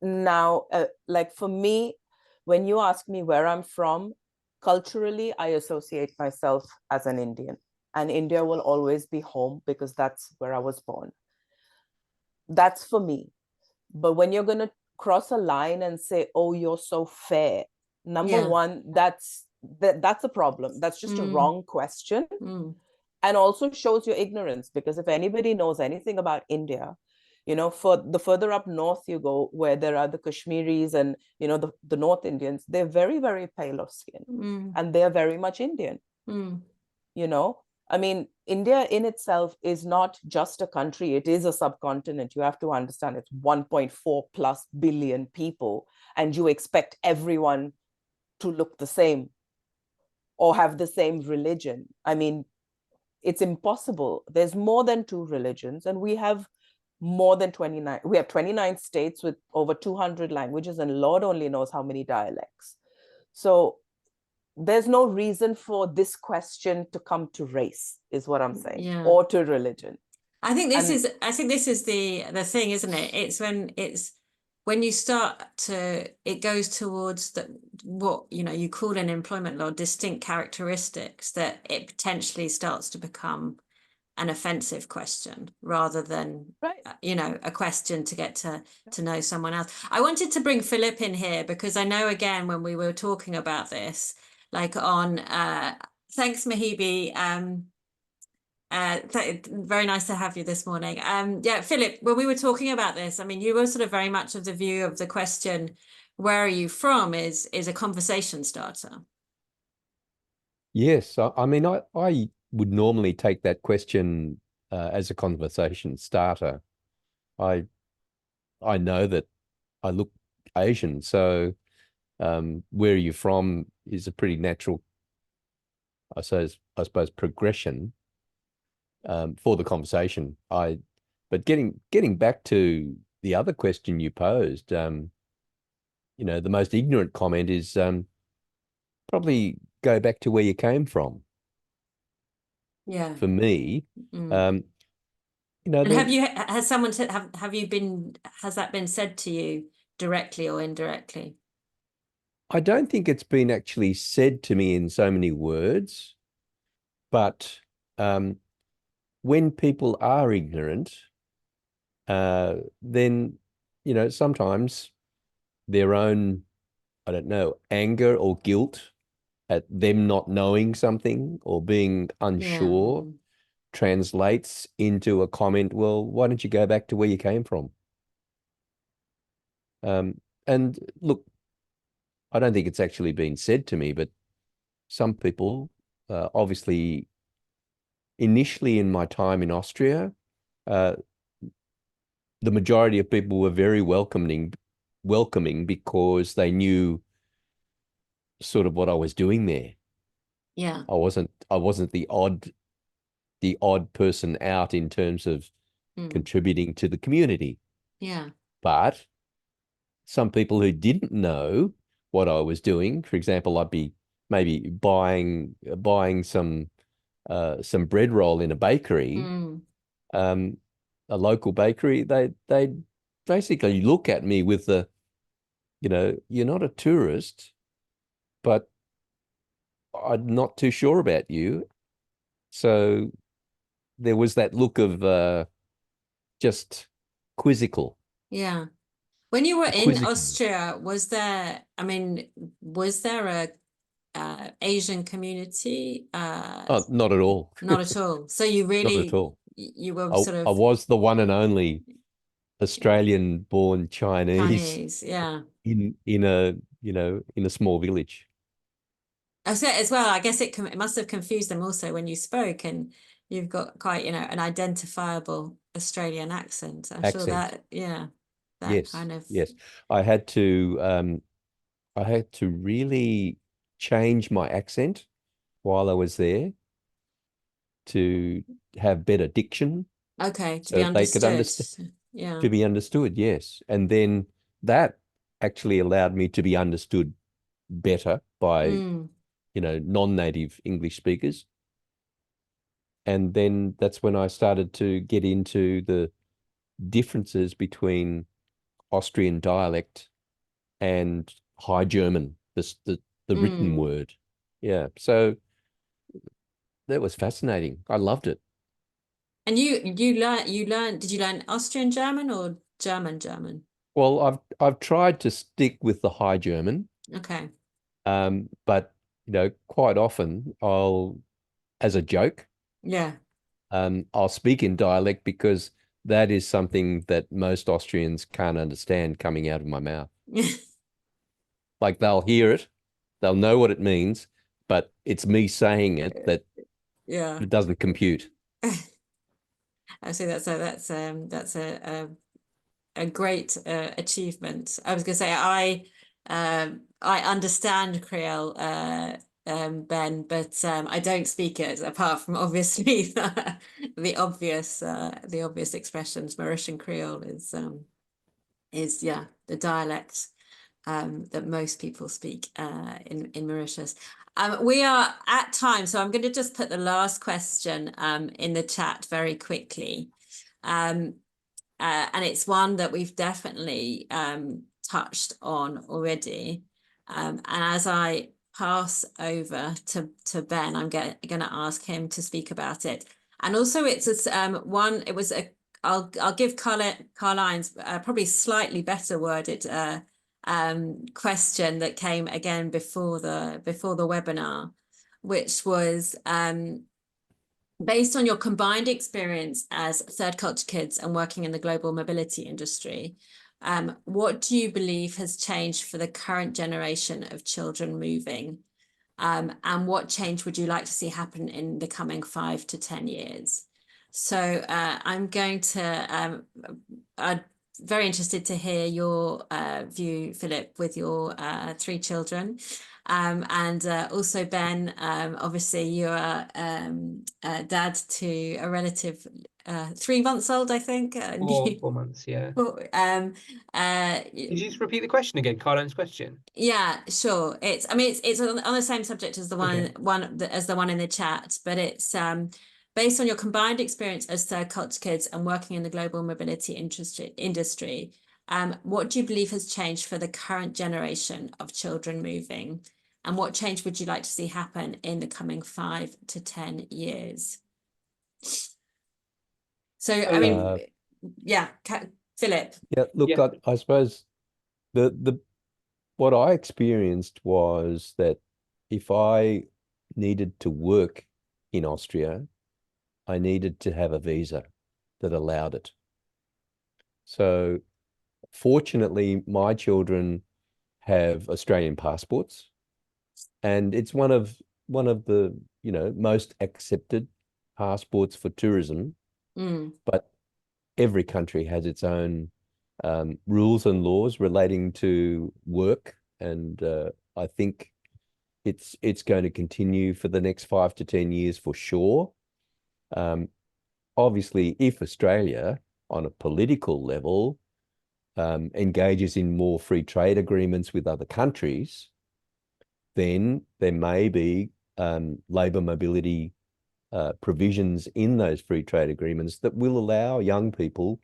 Now, like for me, when you ask me where I'm from, culturally, I associate myself as an Indian. And India will always be home because that's where I was born. That's for me. But when you're going to cross a line and say, oh, you're so fair, number one, that's a problem. That's just a wrong question. And also shows your ignorance, because if anybody knows anything about India, you know, for the further up north you go, where there are the Kashmiris and, you know, the North Indians, they're very, very pale of skin and they're very much Indian. You know, I mean, India in itself is not just a country, it is a subcontinent. You have to understand it's 1.4 plus billion people, and you expect everyone to look the same or have the same religion. I mean, it's impossible. There's more than 2 religions, and we have more than 29. We have 29 states with over 200 languages, and Lord only knows how many dialects. So there's no reason for this question to come to race, is what I'm saying, or to religion. I think this is the thing, isn't it? It's when you start to, it goes towards what, you know, you call in employment law distinct characteristics, that it potentially starts to become an offensive question rather than, you know, a question to get to know someone else. I wanted to bring Phillip in here because I know, again, when we were talking about this, like on, thanks, Mahibi. Very nice to have you this morning. Yeah, Phillip, when we were talking about this, I mean, you were sort of very much of the view of the question, where are you from, is a conversation starter. Yes, I mean, I would normally take that question as a conversation starter. I know that I look Asian, so where are you from is a pretty natural, I suppose progression for the conversation. But getting back to the other question you posed, you know, the most ignorant comment is probably go back to where you came from. Yeah. For me, you know, and has someone said, has that been said to you directly or indirectly? I don't think it's been actually said to me in so many words, but when people are ignorant, then, you know, sometimes their own, I don't know, anger or guilt at them not knowing something or being unsure translates into a comment, well, why don't you go back to where you came from? And look, I don't think it's actually been said to me, but some people, obviously, initially in my time in Austria, the majority of people were very welcoming because they knew sort of what I was doing there. Yeah. I wasn't the odd person out in terms of contributing to the community. Yeah. But some people who didn't know what I was doing, for example, I'd be maybe buying some bread roll in a bakery, a local bakery. They basically look at me with the, you know, you're not a tourist, but I'm not too sure about you. So there was that look of just quizzical. Yeah. When you were in Quizzical. Austria, was there a Asian community? Oh, not at all. Not at all. So you Not at really, all. you were I, sort I of was the one and only Australian-born Chinese Chinese, yeah. in a, in a small village. I said as well, I guess it must have confused them also when you spoke, and you've got quite, an identifiable Australian accent. I'm sure Accent. that, yeah, that Yes, kind of, yes. I had to really change my accent while I was there to have better diction okay, to so be that they could understood. Yeah. to be understood, yes. And then that actually allowed me to be understood better by, Mm, non-native English speakers. And then that's when I started to get into the differences between Austrian dialect and High German, the written mm. word. Yeah. So that was fascinating. I loved it. And did you learn Austrian German or German German? Well, I've tried to stick with the High German, Okay. but quite often as a joke, Yeah. I'll speak in dialect because that is something that most Austrians can't understand coming out of my mouth. Like they'll hear it, they'll know what it means, but it's me saying it that Yeah. it doesn't compute. I see that's a great achievement. I was going to say I understand Creole, Ben, but I don't speak it apart from obviously the obvious expressions. Mauritian Creole is yeah the dialect that most people speak in Mauritius. We are at time, so I'm going to just put the last question in the chat very quickly. And it's one that we've definitely touched on already. And as I pass over to Ben, I'm going to ask him to speak about it. And also it's one, it was I'll give Carline's probably slightly better worded question that came again before the webinar, which was based on your combined experience as third culture kids and working in the global mobility industry, what do you believe has changed for the current generation of children moving? And what change would you like to see happen in the coming 5 to 10 years? So I'm going to, I'm very interested to hear your view, Philip, with your 3 children. And also Ben, obviously you are dad to a relative 3 months old, I think. 4 months, yeah. Could you just repeat the question again, Carline's question? Yeah, sure. It's on the same subject as the one in the chat, but it's based on your combined experience as third culture kids and working in the global mobility industry. What do you believe has changed for the current generation of children moving? And what change would you like to see happen in the coming 5 to 10 years? So, I mean, yeah, Philip. Yeah, look, Yeah. I suppose what I experienced was that if I needed to work in Austria, I needed to have a visa that allowed it. So fortunately, my children have Australian passports, and it's one of the most accepted passports for tourism. But every country has its own rules and laws relating to work, and I think it's going to continue for the next 5 to 10 years for sure. Obviously, if Australia, on a political level, engages in more free trade agreements with other countries, then there may be labour mobility provisions in those free trade agreements that will allow young people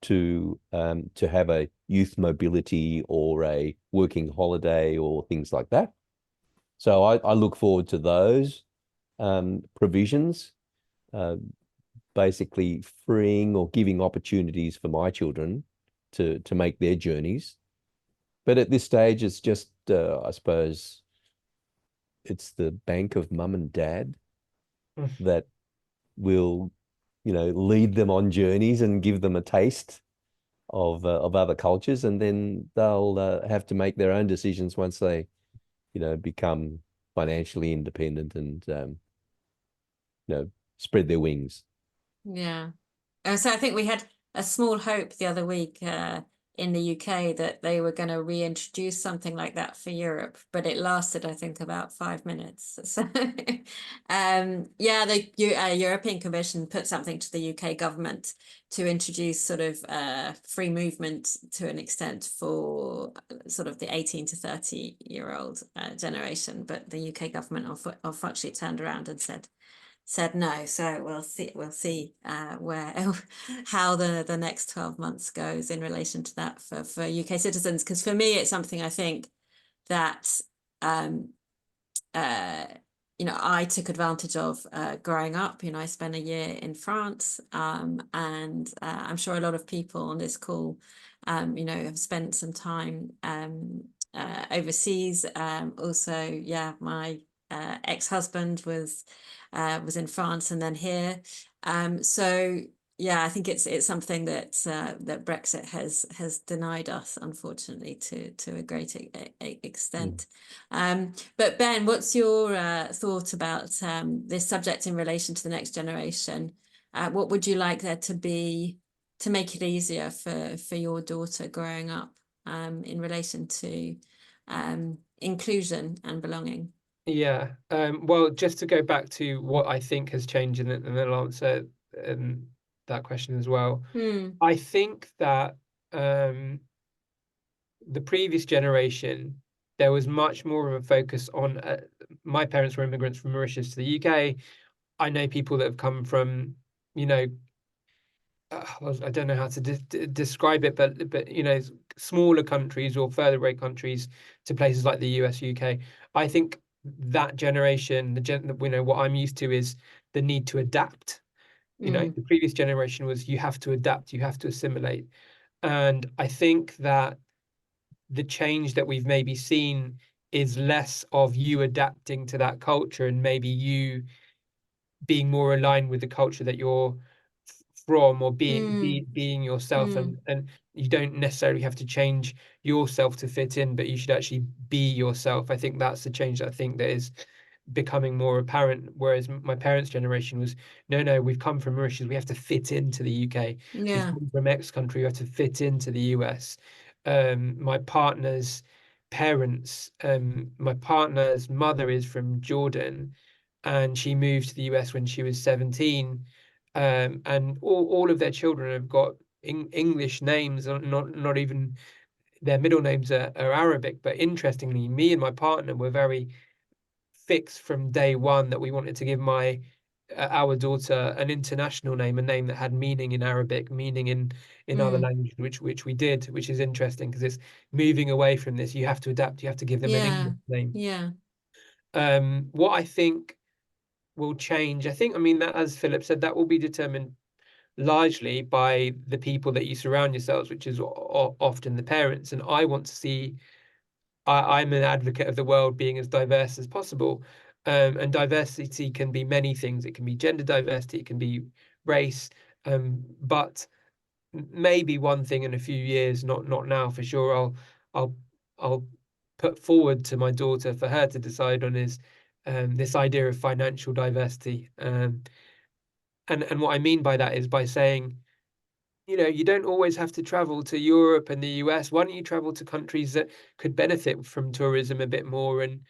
to have a youth mobility or a working holiday or things like that. So I look forward to those provisions. basically freeing or giving opportunities for my children to make their journeys. But at this stage, it's just, I suppose, it's the bank of mum and dad that will, lead them on journeys and give them a taste of other cultures, and then they'll have to make their own decisions once they, become financially independent and spread their wings. Yeah. So I think we had a small hope the other week in the UK that they were going to reintroduce something like that for Europe, but it lasted, I think, about 5 minutes. So, yeah, the European Commission put something to the UK government to introduce sort of free movement to an extent for sort of the 18 to 30-year-old generation, but the UK government unfortunately turned around and said no. So we'll see where how the next 12 months goes in relation to that for UK citizens, because for me it's something I think that I took advantage of growing up. I spent a year in France, and I'm sure a lot of people on this call have spent some time overseas. Also, yeah, my ex-husband was in France and then here. So yeah, I think it's something that that Brexit has denied us, unfortunately, to a great extent. But Ben, what's your thought about this subject in relation to the next generation? What would you like there to be to make it easier for your daughter growing up in relation to inclusion and belonging? Yeah. Well, just to go back to what I think has changed, and then I'll answer that question as well. I think that the previous generation, there was much more of a focus on. My parents were immigrants from Mauritius to the UK. I know people that have come from, I don't know how to describe it, but smaller countries or further away countries to places like the US, UK. I think that generation, what I'm used to is the need to adapt. The previous generation was you have to adapt, you have to assimilate. And I think that the change that we've maybe seen is less of you adapting to that culture and maybe you being more aligned with the culture that you're from, or being yourself, and you don't necessarily have to change yourself to fit in, but you should actually be yourself. I think that's the change that I think that is becoming more apparent, whereas my parents' generation was no, we've come from Mauritius, we have to fit into the UK. We've come from X country, we have to fit into the US. My partner's parents, my partner's mother is from Jordan, and she moved to the US when she was 17, and all of their children have got English names, not even their middle names are Arabic. But interestingly, me and my partner were very fixed from day one that we wanted to give our daughter an international name, a name that had meaning in Arabic, meaning in other languages, which we did, which is interesting because it's moving away from this. You have to adapt. You have to give them an English name. Yeah. What I think will change, I mean, that, as Philip said, that will be determined largely by the people that you surround yourselves, which is often the parents. And I want to see, I'm an advocate of the world being as diverse as possible. And diversity can be many things. It can be gender diversity, it can be race, but maybe one thing in a few years, not now for sure, I'll put forward to my daughter for her to decide on is this idea of financial diversity. And what I mean by that is by saying, you don't always have to travel to Europe and the US. Why don't you travel to countries that could benefit from tourism a bit more, and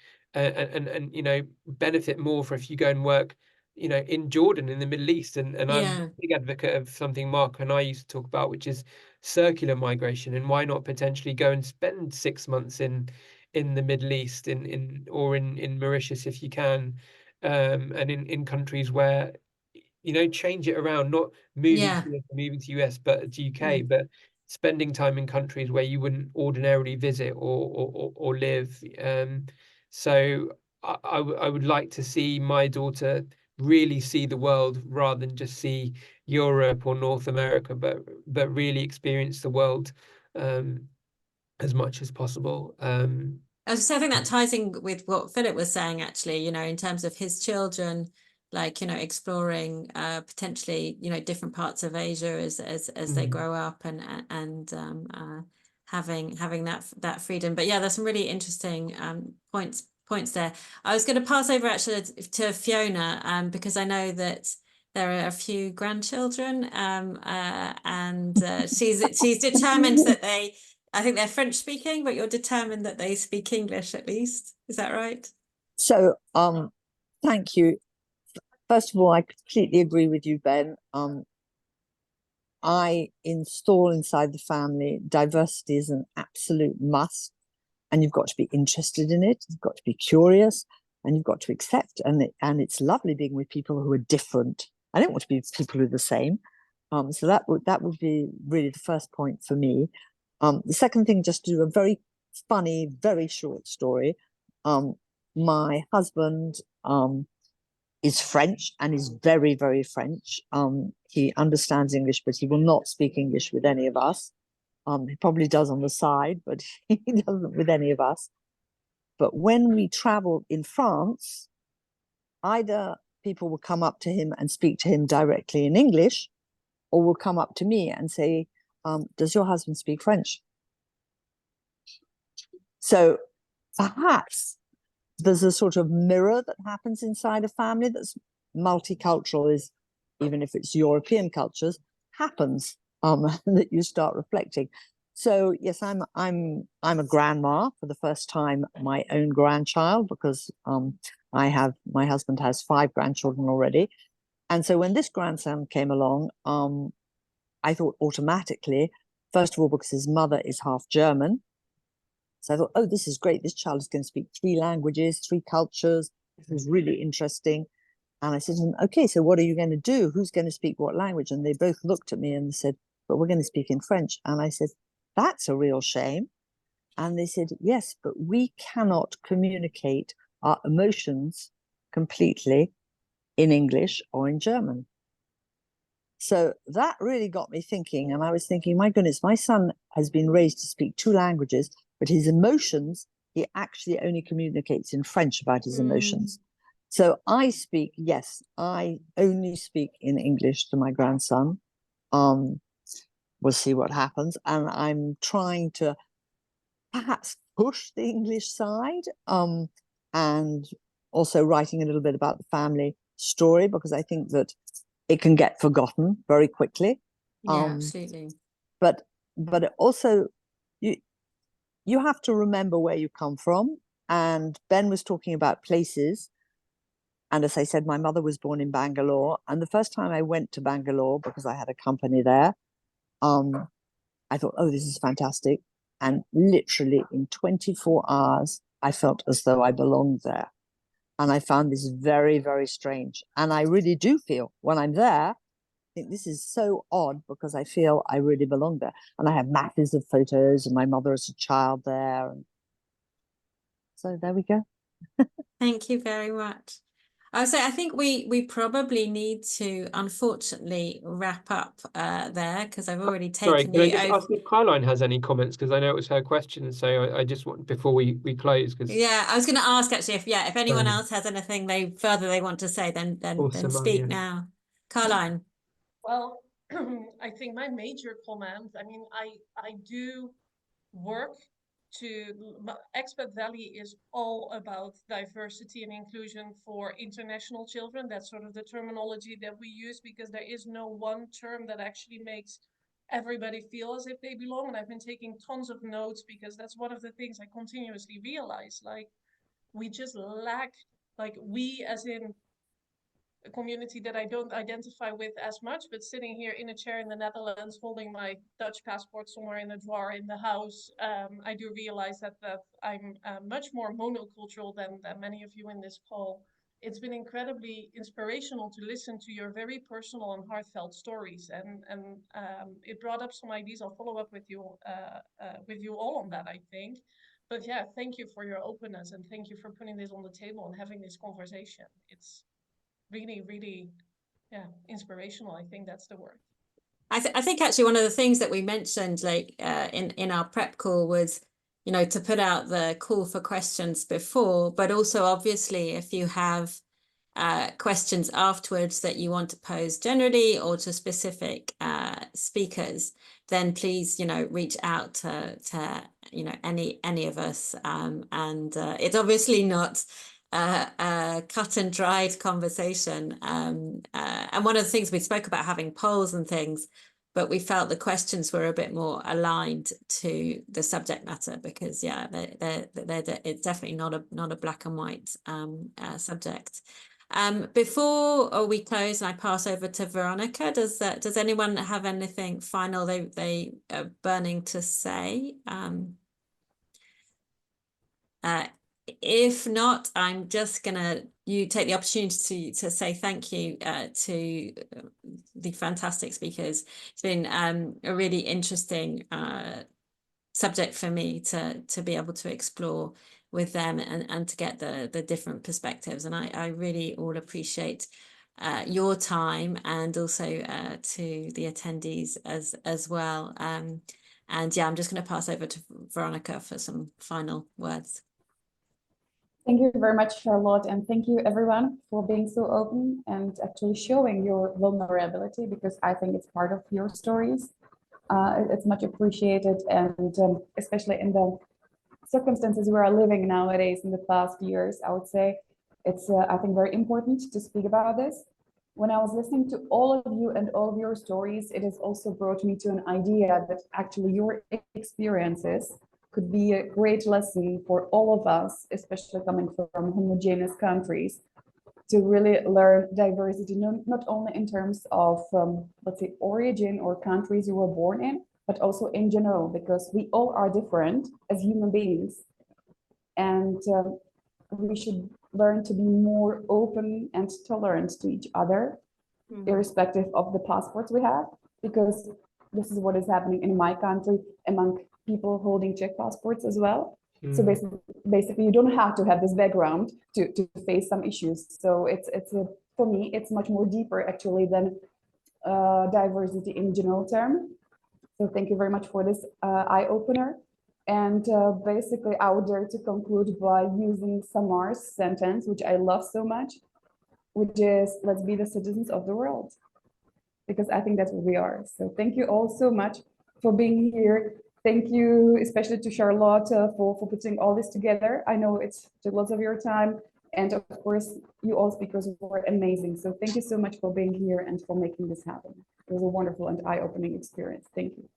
benefit more for if you go and work, in Jordan, in the Middle East. And I'm a big advocate of something Mark and I used to talk about, which is circular migration. And why not potentially go and spend 6 months in the Middle East, in Mauritius if you can, and in countries where change it around, not moving to US, but to UK, but spending time in countries where you wouldn't ordinarily visit or live. So I would like to see my daughter really see the world rather than just see Europe or North America, but really experience the world as much as possible. So I think that ties in with what Philip was saying, actually, in terms of his children, like, exploring potentially, different parts of Asia as they grow up and having that freedom. But yeah, there's some really interesting points there. I was going to pass over actually to Fiona because I know that there are a few grandchildren and she's determined that I think they're French speaking, but you're determined that they speak English at least. Is that right? So, thank you. First of all, I completely agree with you, Ben. I install inside the family diversity is an absolute must, and you've got to be interested in it. You've got to be curious, and you've got to accept. And it's lovely being with people who are different. I don't want to be with people who are the same. So that would be really the first point for me. The second thing, just to do a very funny, very short story. My husband is French and is very, very French. He understands English, but he will not speak English with any of us. He probably does on the side, but he doesn't with any of us. But when we travel in France, either people will come up to him and speak to him directly in English, or will come up to me and say, does your husband speak French? So perhaps there's a sort of mirror that happens inside a family that's multicultural, is even if it's European cultures, happens that you start reflecting. So yes, I'm a grandma for the first time, my own grandchild, because my husband has 5 grandchildren already. And so when this grandson came along, I thought automatically, first of all, because his mother is half German. So I thought, oh, this is great. This child is going to speak 3 languages, 3 cultures. This is really interesting. And I said to them, okay, so what are you going to do? Who's going to speak what language? And they both looked at me and said, but we're going to speak in French. And I said, that's a real shame. And they said, yes, but we cannot communicate our emotions completely in English or in German. So that really got me thinking. And I was thinking, my goodness, my son has been raised to speak 2 languages, but his emotions, he actually only communicates in French about his emotions. So I only speak in English to my grandson. We'll see what happens. And I'm trying to perhaps push the English side, and also writing a little bit about the family story, because I think that it can get forgotten very quickly. Yeah, absolutely. But also, you have to remember where you come from. And Ben was talking about places. And as I said, my mother was born in Bangalore. And the first time I went to Bangalore, because I had a company there, I thought, oh, this is fantastic. And literally in 24 hours, I felt as though I belonged there. And I found this very, very strange. And I really do feel when I'm there, I think this is so odd, because I feel I really belong there. And I have masses of photos of my mother as a child there. And so there we go. Thank you very much. I think we probably need to, unfortunately, wrap up there, because I've already taken Sorry, can I you just over. ask if Caroline has any comments, because I know it was her question, so I just want, before we close, because Yeah, I was going to ask actually if anyone else has anything they want to say, then awesome, speak yeah. now. Caroline. Well, I think my major comment, I mean, I do work Expat Valley is all about diversity and inclusion for international children. That's sort of the terminology that we use, because there is no one term that actually makes everybody feel as if they belong. And I've been taking tons of notes, because that's one of the things I continuously realize. Like, we just lack, like, we as in a community that I don't identify with as much, but sitting here in a chair in the Netherlands, holding my Dutch passport somewhere in a drawer in the house, I do realize that I'm much more monocultural than many of you in this call. It's been incredibly inspirational to listen to your very personal and heartfelt stories, and it brought up some ideas. I'll follow up with you all on that, I think. But yeah, thank you for your openness, and thank you for putting this on the table and having this conversation. It's really, really, yeah, inspirational. I think that's the word. I think actually one of the things that we mentioned like in our prep call was, you know, to put out the call for questions before, but also obviously if you have questions afterwards that you want to pose generally or to specific speakers, then please, you know, reach out to you know, any of us. And it's obviously not a cut and dried conversation. And one of the things we spoke about having polls and things, but we felt the questions were a bit more aligned to the subject matter because yeah, it's definitely not a black and white subject. Before we close and I pass over to Veronica, does anyone have anything final they are burning to say? If not, I'm just gonna take the opportunity to say thank you to the fantastic speakers. It's been a really interesting subject for me to be able to explore with them and to get the different perspectives. And I really all appreciate your time and also to the attendees as well. And yeah, I'm just going to pass over to Veronica for some final words. Thank you very much, Charlotte, and thank you everyone for being so open and actually showing your vulnerability, because I think it's part of your stories. It's much appreciated, and especially in the circumstances we are living nowadays in the past years, I would say it's, I think, very important to speak about this. When I was listening to all of you and all of your stories, it has also brought me to an idea that actually your experiences could be a great lesson for all of us, especially coming from homogeneous countries, to really learn diversity, not only in terms of, let's say, origin or countries you were born in, but also in general, because we all are different as human beings. And we should learn to be more open and tolerant to each other, irrespective of the passports we have, because this is what is happening in my country among people holding Czech passports as well. So basically, you don't have to have this background to face some issues. So it's for me, it's much more deeper actually than diversity in general term. So thank you very much for this eye opener. And basically, I would dare to conclude by using Samar's sentence, which I love so much, which is, let's be the citizens of the world, because I think that's what we are. So thank you all so much for being here. Thank you, especially to Charlotte, for putting all this together. I know it's took lots of your time, and of course, you all speakers were amazing. So thank you so much for being here and for making this happen. It was a wonderful and eye-opening experience. Thank you.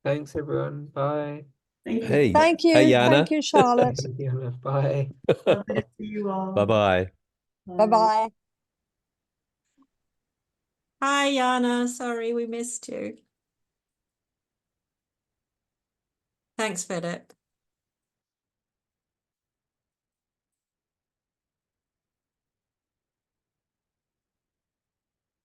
Thanks, everyone. Bye. Thank you. Hey, Thank you. hey, Jana. Thank you, Charlotte. Thanks, Fiona. Bye. Lovely to see you all. Bye-bye. Bye-bye. Hi, Jana. Sorry we missed you. Thanks, Philip.